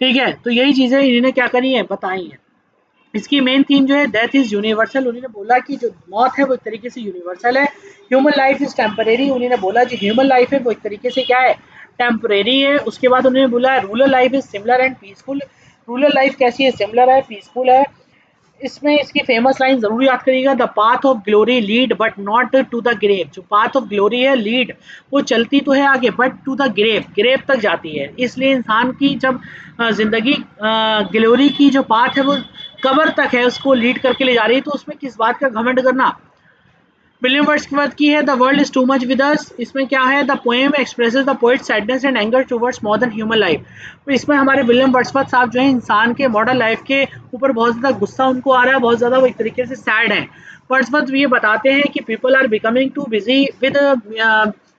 ठीक है, तो यही चीजें इन्होंने क्या करी है, बताई है। इसकी मेन थीम जो है डेथ इज यूनिवर्सल। उन्होंने बोला कि जो मौत है वो एक तरीके से यूनिवर्सल है। Human life is temporary. उन्होंने बोला जो ह्यूमन लाइफ है वो एक तरीके से क्या है, टेम्परेरी है। उसके बाद उन्होंने बोला rural life is similar and peaceful. Rural life कैसी है, सिमिलर है, पीसफुल है। इसमें इसकी फेमस लाइन जरूर याद करिएगा, the path of glory lead but not to the grave. जो पाथ ऑफ ग्लोरी है, लीड वो चलती तो है आगे but to the grave, grave तक जाती है। इसलिए इंसान की जब जिंदगी ग्लोरी की जो पाथ है वो कबर तक है, उसको लीड करके ले जा रही है, तो उसमें किस बात का घमंड करना। विलियम वर्ड्सवर्थ की है the world is too much with अस। इसमें क्या है, the poem expresses the poet sadness and anger towards modern human life. तो इसमें हमारे विलियम वर्ड्सवर्थ साहब जो है इंसान के मॉडर्न लाइफ के ऊपर बहुत ज़्यादा गुस्सा उनको आ रहा है, बहुत ज़्यादा वो एक तरीके से सैड है। वर्ड्सवर्थ ये बताते हैं कि people are becoming too busy with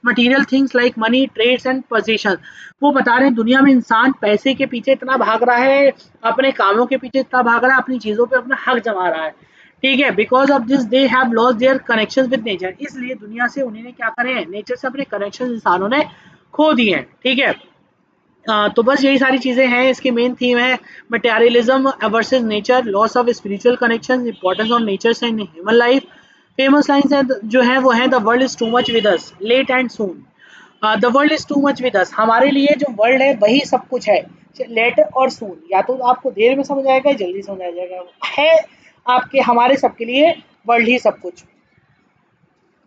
material things like money, trades and position. वो बता रहे हैं दुनिया में इंसान पैसे के पीछे इतना भाग रहा है, अपने कामों के पीछे इतना भाग रहा है, अपनी चीज़ों पे अपना हक जमा रहा है। ठीक है, because of this they have lost their connection with nature. इसलिए दुनिया से उन्होंने क्या करे हैं, नेचर से अपने कनेक्शन इंसानों ने खो दिए हैं। ठीक है, तो बस यही सारी चीज़ें हैं। इसकी मेन थीम है materialism versus nature, loss of spiritual connection, importance of nature in human life. Famous lines है जो है वो है, the world is too much with us, late and soon. The world is too much with us, हमारे लिए जो world है वही सब कुछ है। लेट और सून, या तो आपको देर में समझ आएगा, जल्दी समझ आ जाएगा, है आपके हमारे सबके लिए वर्ल्ड ही सब कुछ।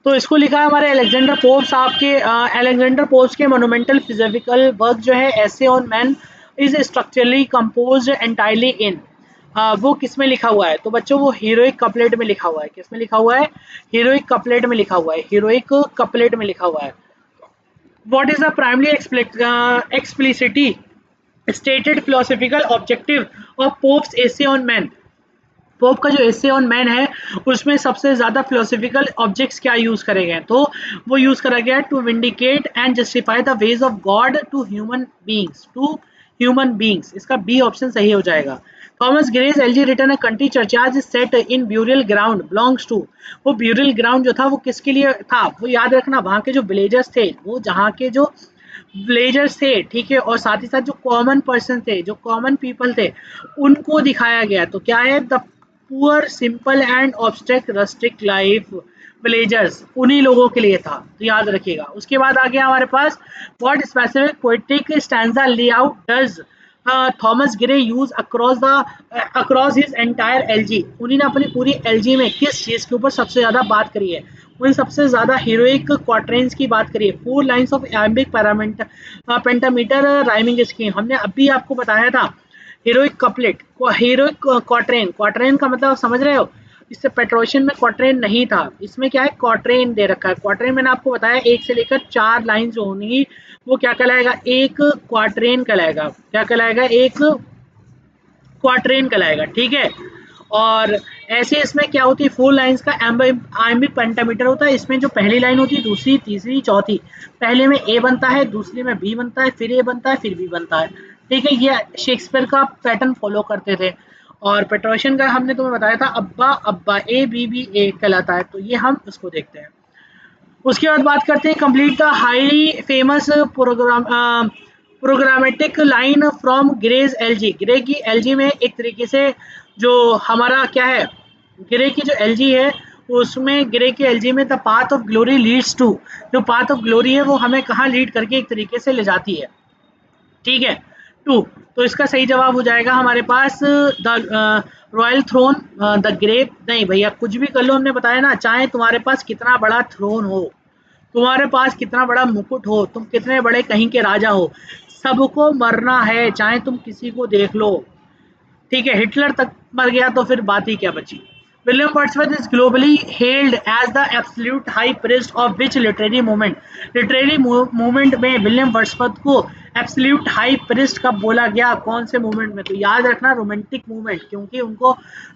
तो इसको लिखा है हमारे अलेक्जेंडर पोप साहब के। अलेक्जेंडर पोप के मोनूमेंटल फिजिकल वर्क जो है एसे on man is structurally composed entirely इन। वो किस में लिखा हुआ है, तो बच्चों वो हीरोइक कपलेट में लिखा हुआ है। किस में लिखा हुआ है, हीरोइक कपलेट में लिखा हुआ है, हीरोइक कपलेट में लिखा हुआ है। What is the primary explicitly stated philosophical objective of pops essay on man. Pope का जो एसे ऑन मैन है उसमें सबसे ज्यादा फिलोसफिकल ऑब्जेक्ट्स क्या यूज करे गए, तो वो यूज करा गया to vindicate and justify the ways of God to human beings, to human beings. इसका बी ऑप्शन सही हो जाएगा। Thomas Gray's elegy written a country churchyard is set in burial ground belongs to. वो burial ground जो था वो किसके लिए था, वो याद रखना, वहां के जो विलेजर्स थे, वो जहाँ के जो विलेजर्स थे, ठीक है, और साथ ही साथ जो कॉमन पर्सन थे, जो कॉमन पीपल थे, उनको दिखाया गया। तो क्या है, the poor simple and obstruct rustic life villagers, उन्हीं लोगों के लिए था, तो याद रखिएगा। उसके बाद आ गया हमारे पास, what specific poetic stanza layout does Thomas Gray use across his entire elegy. उन्होंने अपनी पूरी एलजी में किस चीज के ऊपर सबसे ज्यादा बात करी है, उन्हें सबसे ज्यादा हीरोइक क्वाट्रेंस की बात करी है। 4 lines of iambic pentameter rhyming scheme, हमने अभी आपको बताया था। Heroic couplet, heroic quatrain, quatrain का मतलब समझ रहे हो, इससे पेट्रोशियन में क्वाट्रेन नहीं था, इसमें क्या है, क्वाट्रेन दे रखा है। क्वाट्रेन मैंने आपको बताया 1 से लेकर 4 लाइन जो होंगी वो क्या कहलाएगा, एक क्वाट्रेन कहलाएगा। क्या कहलाएगा, एक क्वाट्रेन कहलाएगा। ठीक है, और ऐसे इसमें क्या होती है, 4 लाइन्स का आइम्बिक पेंटामीटर होता है। इसमें जो पहली लाइन होती है, दूसरी, तीसरी, चौथी, पहले में ए बनता है, दूसरे में बी बनता है, फिर ए बनता है, फिर बी बनता है। ठीक है, ये शेक्सपियर का पैटर्न फॉलो करते थे। और पेट्रोशियन का हमने तुम्हें बताया था, अब्बा अब्बा, ए बी बी ए कहलाता है। तो ये हम उसको देखते हैं। उसके बाद बात करते हैं complete the highly famous programmatic line from Gray's elegy. Gray की एलजी में एक तरीके से जो हमारा क्या है, ग्रे की जो एलजी है उसमें, ग्रे की एलजी में the path of glory leads to, जो पाथ ऑफ ग्लोरी है वो हमें कहाँ लीड करके एक तरीके से ले जाती है। ठीक है, टू। तो इसका सही जवाब हो जाएगा हमारे पास the royal throne, the grave. नहीं भैया, कुछ भी कर लो, हमने बताया ना, चाहे तुम्हारे पास कितना बड़ा थ्रोन हो, तुम्हारे पास कितना बड़ा मुकुट हो, तुम कितने बड़े कहीं के राजा हो, सबको मरना है, चाहे तुम किसी को देख लो। ठीक है, हिटलर तक मर गया तो फिर बात ही क्या बची। William Wordsworth is globally held as the absolute high priest of which literary movement. Literary movement में विलियम वर्ड्सवर्थ को एब्सोल्यूट हाई प्रिस्ट कब बोला गया, कौन से मूवमेंट में, तो याद रखना रोमांटिक मूवमेंट, क्योंकि उनको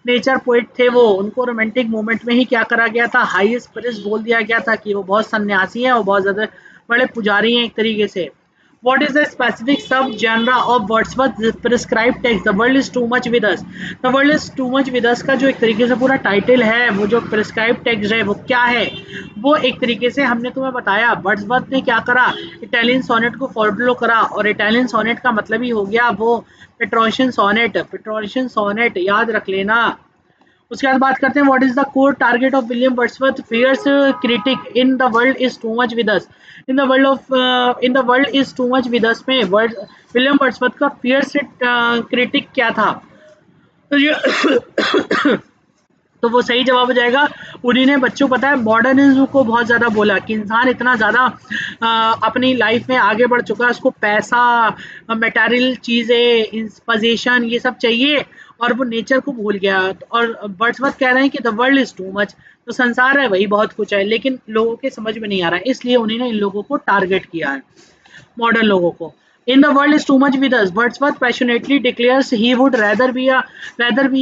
नेचर पोइट थे वो, उनको रोमांटिक मूवमेंट में ही क्या करा गया था, हाईएस्ट प्रिस्ट बोल दिया गया था कि वो बहुत सन्यासी हैं और बहुत ज्यादा बड़े पुजारी हैं एक तरीके से। What is the specific sub-genre of Wordsworth's prescribed text? The world is too much with us. The world is too much with us का जो एक तरीके से पूरा टाइटल है, वो जो prescribed text है वो क्या है, वो एक तरीके से हमने तुम्हें बताया। वर्ड्सवर्थ ने क्या करा, इटालियन सोनेट को फॉलो करा, और इटालियन सोनेट का मतलब ही हो गया वो पेट्रोशियन सोनेट। पेट्रोशियन सोनेट याद रख लेना। उसके बाद बात करते हैं what is the core target of William Wordsworth fierce critic in the world is too much with us. In the world is too much with us में वर्ड विलियम वर्ड्सवर्थ का फियर्स क्रिटिक क्या था? तो ये तो वो सही जवाब हो जाएगा। उन्हीं ने बच्चों को पता है मॉडर्निज्म को बहुत ज़्यादा बोला कि इंसान इतना ज़्यादा अपनी लाइफ में आगे बढ़ चुका है, उसको पैसा, मटेरियल चीज़ें, पोजीशन, ये सब चाहिए, और वो नेचर को भूल गया। और वर्ड्सवर्थ कह रहे हैं कि the world is too much, तो संसार है वही बहुत कुछ है, लेकिन लोगों के समझ में नहीं आ रहा है, इसलिए उन्होंने इन लोगों को टारगेट किया है, मॉडर्न लोगों को। In the world is too much with us. Wordsworth passionately declares he would rather be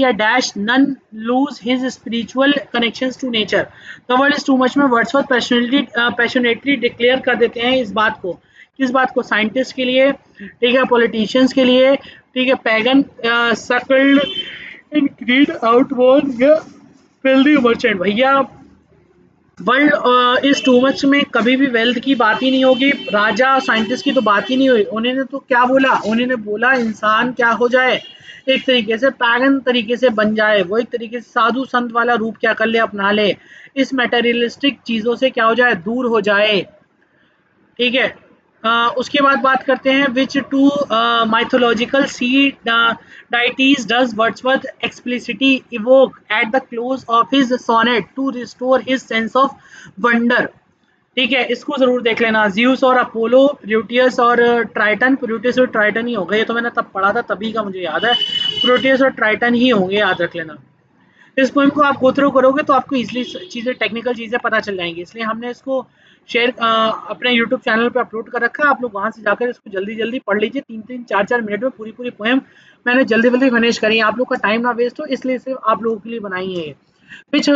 a dash none lose his spiritual connections to nature. The world is too much में Wordsworth passionately declare कर देते हैं इस बात को। किस बात को? साइंटिस्ट के लिए, ठीक है, पॉलिटिशियंस के लिए, ठीक है, पैगन सक्ल्ड इन ग्रीड आउटवर्न या फिल्दी मर्चेंट। भैया वर्ल्ड इज टू मच में कभी भी वेल्थ की बात ही नहीं होगी, राजा साइंटिस्ट की तो बात ही नहीं हुई। उन्होंने तो क्या बोला, उन्होंने बोला इंसान क्या हो जाए, एक तरीके से पैगन तरीके से बन जाए, वो एक तरीके से साधु संत वाला रूप क्या कर ले, अपना ले, इस मटेरियलिस्टिक चीज़ों से क्या हो जाए, दूर हो जाए, ठीक है। उसके बाद बात करते हैं which two mythological sea deities does Wordsworth explicitly invoke at the close of his sonnet to restore his sense of wonder. ठीक है, इसको जरूर देख लेना। ज़्यूस और अपोलो, प्रोटियस और ट्राइटन, प्रोटियस और ट्राइटन ही होगा, ये तो मैंने तब पढ़ा था तभी का मुझे याद है, प्रोटियस और ट्राइटन ही होंगे, याद रख लेना। इस पोएम को आप गो थ्रू करोगे तो आपको इजली चीज़ें, टेक्निकल चीज़ें पता चल जाएंगी, इसलिए हमने इसको शेयर अपने यूट्यूब चैनल पे अपलोड कर रखा है। आप लोग वहाँ से जाकर इसको जल्दी जल्दी पढ़ लीजिए, 3-3 4-4 मिनट में पूरी पूरी पोएम मैंने जल्दी जल्दी फिनिश करी है, आप लोग का टाइम ना वेस्ट हो, इसलिए सिर्फ आप लोगों के लिए बनाई है ये। Which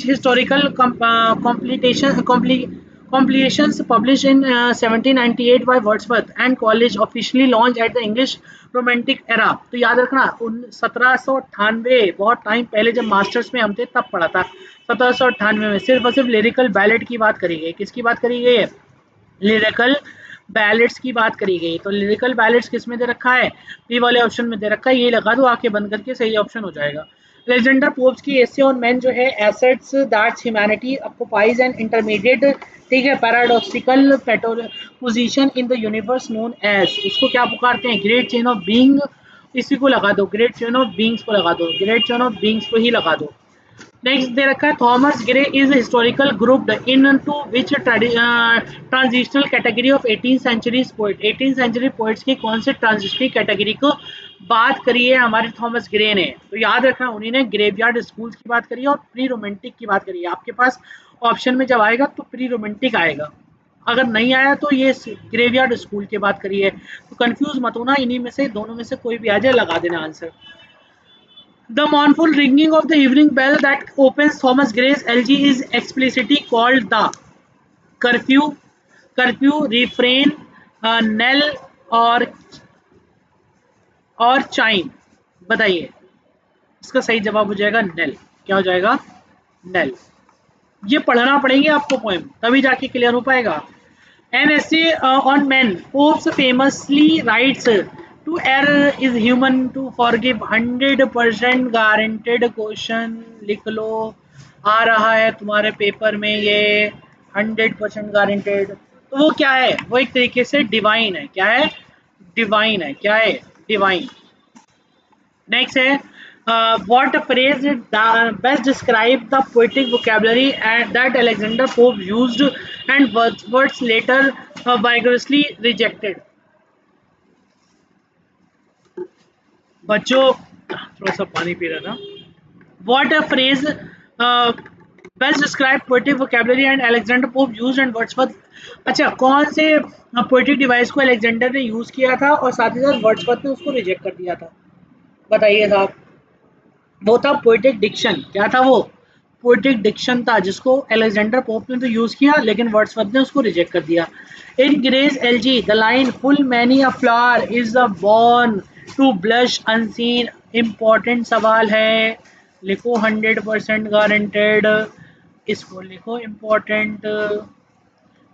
historical compilations published in 1798 by Wordsworth and College officially launched at the English Romantic era? तो याद रखना 1798, बहुत टाइम पहले जब मास्टर्स में हम थे तब पढ़ा था। 1798 में सिर्फ और सिर्फ लिरिकल बैलेट की बात करी गई। किसकी बात करी गई है? लिरिकल बैलेट्स की बात करी गई। तो लिरिकल बैलेट्स किस में दे रखा है? बी वाले ऑप्शन में दे रखा है, ये लगा दो आके बंद करके, सही ऑप्शन हो जाएगा। अलेक्जेंडर पोप्स की एसे ऑन मैन जो है, asserts that humanity occupies an intermediate, ठीक है, paradoxical position in the universe known as, इसको क्या पुकारते हैं? Great chain of being. इसी को लगा दो, ग्रेट चेन ऑफ बीइंग्स को लगा दो, ग्रेट चेन ऑफ बीइंग्स को ही लगा दो। नेक्स्ट दे रखा है Thomas Gray is historical grouped into which transitional category of 18th century poet. 18th century poets की कौन से ट्रांजिशनल कैटेगरी को बात करी है हमारे थॉमस ग्रे ने? तो याद रखना उन्हीं ने ग्रेवयार्ड स्कूल्स की बात करी है और प्री रोमांटिक की बात करी है। आपके पास ऑप्शन में जब आएगा तो प्री रोमांटिक आएगा, अगर नहीं आया तो ये ग्रेवयार्ड स्कूल की बात करी है। तो कंफ्यूज मत होना, इन्हीं में से, दोनों में से कोई भी आ जाए, लगा देना answer. The mournful ringing of the evening bell that opens Thomas Gray's LG is explicitly called the curfew, refrain, knell और chime। बताइए, इसका सही जवाब हो जाएगा नेल। क्या हो जाएगा? नेल। ये पढ़ना पड़ेगी आपको पोएम, तभी जाके क्लियर हो पाएगा। An essay on men, Pope famously writes, "To err is human, to forgive 100% guaranteed." Question लिख लो, आ रहा है तुम्हारे पेपर में ये 100% गारंटेड। तो वो क्या है? वो एक तरीके से डिवाइन है। क्या है? डिवाइन है। क्या है? डिवाइन। नेक्स्ट है what phrase best describe the poetic vocabulary and that Alexander Pope used and words later vigorously rejected? बच्चों थोड़ा सा पानी पी रहा था। What a phrase best describe poetic vocabulary and Alexander Pope used and Wordsworth। अच्छा, कौन से poetic device को अलेक्जेंडर ने यूज किया था और साथ ही साथ वर्ड्सवर्थ ने उसको रिजेक्ट कर दिया था? बताइए साहब। वो था पोएटिक डिक्शन। क्या था वो? पोएटिक डिक्शन था जिसको अलेक्जेंडर पोप ने तो यूज किया लेकिन वर्ड्सवर्थ ने उसको रिजेक्ट कर दिया। In Gray's elegy the line full many a flower is a born to blush unseen important सवाल है, लिखो 100% गारंटेड, इसको लिखो इम्पोर्टेंट,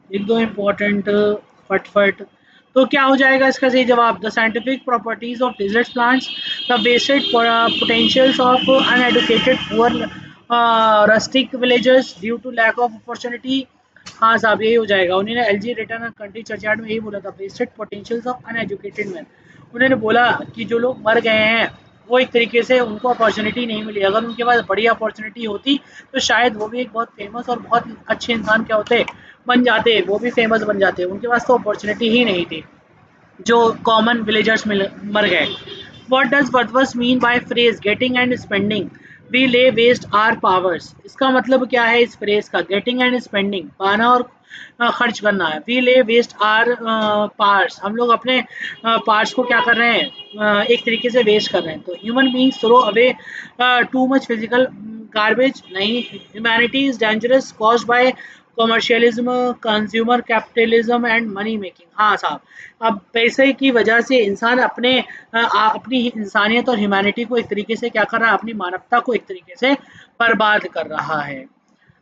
लिख दो इम्पोर्टेंट फटफट। तो क्या हो जाएगा इसका सही जवाब? The scientific properties of desert plants, the wasted potentials of uneducated poor rustic villagers due to lack of opportunity. हाँ साहब यही हो जाएगा। उन्होंने एलजी रिटर्न कंट्री चर्चार्ट में यही बोला था, wasted potentials of uneducated man. उन्होंने बोला कि जो लोग मर गए हैं वो एक तरीके से उनको अपॉर्चुनिटी नहीं मिली, अगर उनके पास बड़ी अपॉर्चुनिटी होती तो शायद वो भी एक बहुत फेमस और बहुत अच्छे इंसान क्या होते बन जाते, वो भी फेमस बन जाते। उनके पास तो अपॉर्चुनिटी ही नहीं थी, जो कॉमन विलेजर्स मर गए। What does Wordsworth mean by phrase getting and spending we lay waste our powers? इसका मतलब क्या है इस फ्रेज का? गेटिंग एंड स्पेंडिंग, पाना और खर्च करना है। We lay waste are parts, हम लोग अपने पार्ट्स को क्या कर रहे हैं, एक तरीके से वेस्ट कर रहे हैं। तो human beings throw away too much physical garbage, नहीं। Humanity is dangerous caused by commercialism, consumer capitalism and money making. हाँ साहब, अब पैसे की वजह से इंसान अपनी इंसानियत और ह्यूमैनिटी को एक तरीके से क्या कर रहा है, अपनी मानवता को एक तरीके से बर्बाद कर रहा है।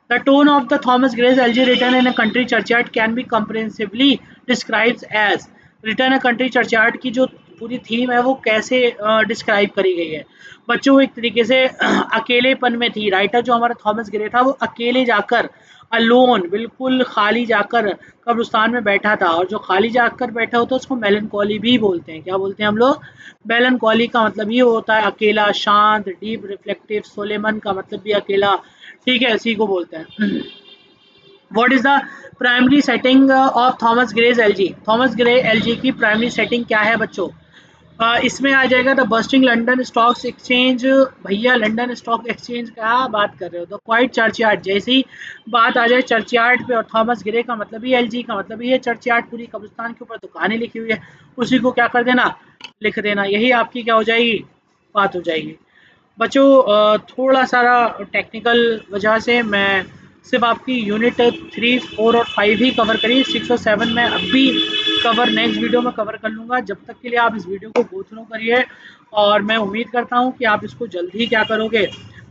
The tone of the Thomas Gray's elegy written in a country churchyard can be comprehensively described as, written a country churchyard की जो पूरी थीम है वो कैसे डिस्क्राइब करी गई है? बच्चों को एक तरीके से अकेलेपन में थी। राइटर जो हमारा थॉमस ग्रे था वो अकेले जाकर, अलोन, बिल्कुल खाली जाकर कब्रिस्तान में बैठा था। और जो खाली जाकर बैठा होता है उसको मेलनकॉली भी बोलते हैं। क्या बोलते हैं हम लोग? मेलनकॉली का मतलब ये होता है अकेला, शांत, डीप रिफ्लेक्टिव। सोलेमन का मतलब भी अकेला, ठीक है, इसी को बोलते हैं। What is the primary setting of Thomas Gray's elegy? Thomas Gray elegy की प्राइमरी सेटिंग क्या है बच्चों? इसमें आ जाएगा the bustling London stock exchange. भैया लंदन स्टॉक एक्सचेंज क्या बात कर रहे हो? द क्वाइट चर्चयार्ड, जैसे ही बात आ जाए चर्चयार्ड पे और थॉमस ग्रे का मतलब ही एलजी का मतलब ही है चर्चयार्ड, पूरी कब्रिस्तान के ऊपर दुकानें लिखी हुई है, उसी को क्या कर देना, लिख देना। यही आपकी क्या हो जाएगी, बात हो जाएगी। बच्चों थोड़ा सारा टेक्निकल वजह से मैं सिर्फ आपकी यूनिट 3, 4 और 5 ही कवर करी। 6 और 7 मैं अभी कवर नेक्स्ट वीडियो में कवर कर लूँगा। जब तक के लिए आप इस वीडियो को गो थ्रू करिए और मैं उम्मीद करता हूँ कि आप इसको जल्दी क्या करोगे,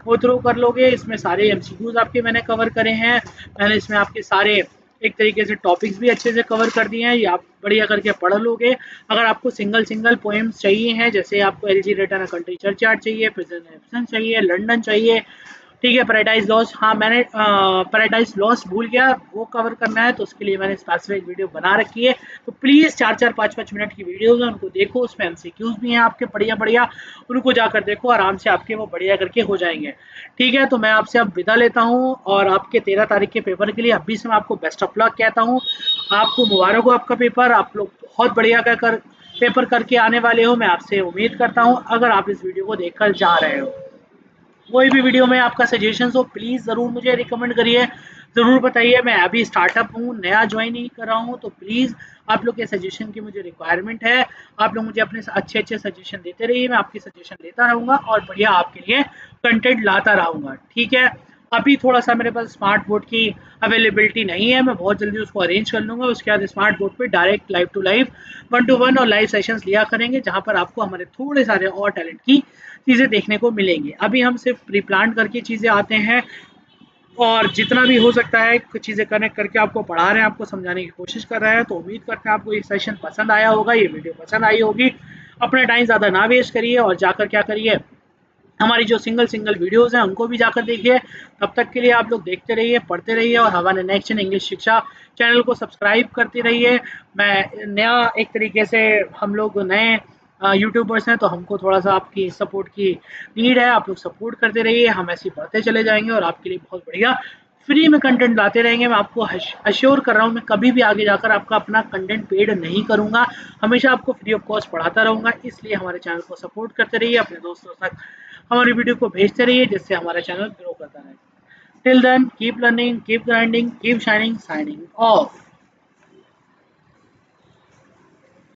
गो थ्रू कर लोगे। इसमें सारे एमसीक्यूज आपके मैंने कवर करे हैं, मैंने इसमें आपके सारे एक तरीके से टॉपिक्स भी अच्छे से कवर कर दिए हैं, ये आप बढ़िया करके पढ़ लोगे। अगर आपको सिंगल पोएम्स चाहिए हैं, जैसे आपको LG return a country churchyard चाहिए, प्रेजेंट चाहिए, लंदन चाहिए, ठीक है, पैराडाइज लॉस्ट, हाँ मैंने पैराडाइज लॉस्ट भूल गया, वो कवर करना है तो उसके लिए मैंने स्पेसिफिक वीडियो बना रखी है। तो प्लीज़ 4-4, 5-5 मिनट की वीडियोज़ हैं, उनको देखो, उसमें एमसीक्यूज भी हैं आपके बढ़िया बढ़िया, उनको जाकर देखो, आराम से आपके वो बढ़िया करके हो जाएंगे। ठीक है, तो मैं आपसे अब विदा लेता हूँ और आपके 13 तारीख के पेपर के लिए अभी से मैं आपको बेस्ट ऑफ लक कहता हूँ। आपको मुबारक हो आपका पेपर, आप लोग बहुत बढ़िया कर पेपर करके आने वाले हो, मैं आपसे उम्मीद करता हूँ। अगर आप इस वीडियो को देखकर जा रहे हो, कोई भी वीडियो में आपका सजेशन हो प्लीज़ ज़रूर मुझे रिकमेंड करिए, ज़रूर बताइए। मैं अभी स्टार्टअप हूँ, नया ज्वाइन ही कर रहा हूँ, तो प्लीज़ आप लोग के सजेशन की मुझे रिक्वायरमेंट है। आप लोग मुझे अपने अच्छे अच्छे सजेशन देते रहिए, मैं आपकी सजेशन लेता रहूँगा और बढ़िया आपके लिए कंटेंट लाता रहूँगा। ठीक है, अभी थोड़ा सा मेरे पास स्मार्ट बोर्ड की अवेलेबिलिटी नहीं है, मैं बहुत जल्दी उसको अरेंज कर लूँगा। उसके बाद स्मार्ट बोर्ड पे direct live to live, 1-to-1 और लाइव सेशंस लिया करेंगे, जहाँ पर आपको हमारे थोड़े सारे और टैलेंट की चीज़ें देखने को मिलेंगी। अभी हम सिर्फ प्री प्लान करके चीज़ें आते हैं और जितना भी हो सकता है कुछ चीज़ें कनेक्ट करके आपको पढ़ा रहे हैं, आपको समझाने की कोशिश कर रहे हैं। तो उम्मीद करते हैं आपको ये सेशन पसंद आया होगा, ये वीडियो पसंद आई होगी। अपना टाइम ज़्यादा ना वेस्ट करिए और जाकर क्या करिए, हमारी जो सिंगल वीडियोज़ हैं उनको भी जाकर देखिए। तब तक के लिए आप लोग देखते रहिए, पढ़ते रहिए और हमारे नेक्स्ट जन इंग्लिश शिक्षा चैनल को सब्सक्राइब करते रहिए। मैं नया एक तरीके से, हम लोग नए यूट्यूबर्स हैं तो हमको थोड़ा सा आपकी सपोर्ट की नीड है, आप लोग सपोर्ट करते रहिए, हम ऐसे ही बढ़ते चले जाएंगे और आपके लिए बहुत बढ़िया फ्री में कंटेंट लाते रहेंगे। मैं आपको अश्योर कर रहा हूँ, मैं कभी भी आगे जाकर आपका अपना कंटेंट पेड नहीं करूँगा, हमेशा आपको फ्री ऑफ कॉस्ट पढ़ाता रहूँगा। इसलिए हमारे चैनल को सपोर्ट करते रहिए, अपने दोस्तों तक हमारी वीडियो को भेजते रहिए, जिससे हमारा चैनल ग्रो करता रहे। Till then keep learning, keep grinding, keep shining, signing of.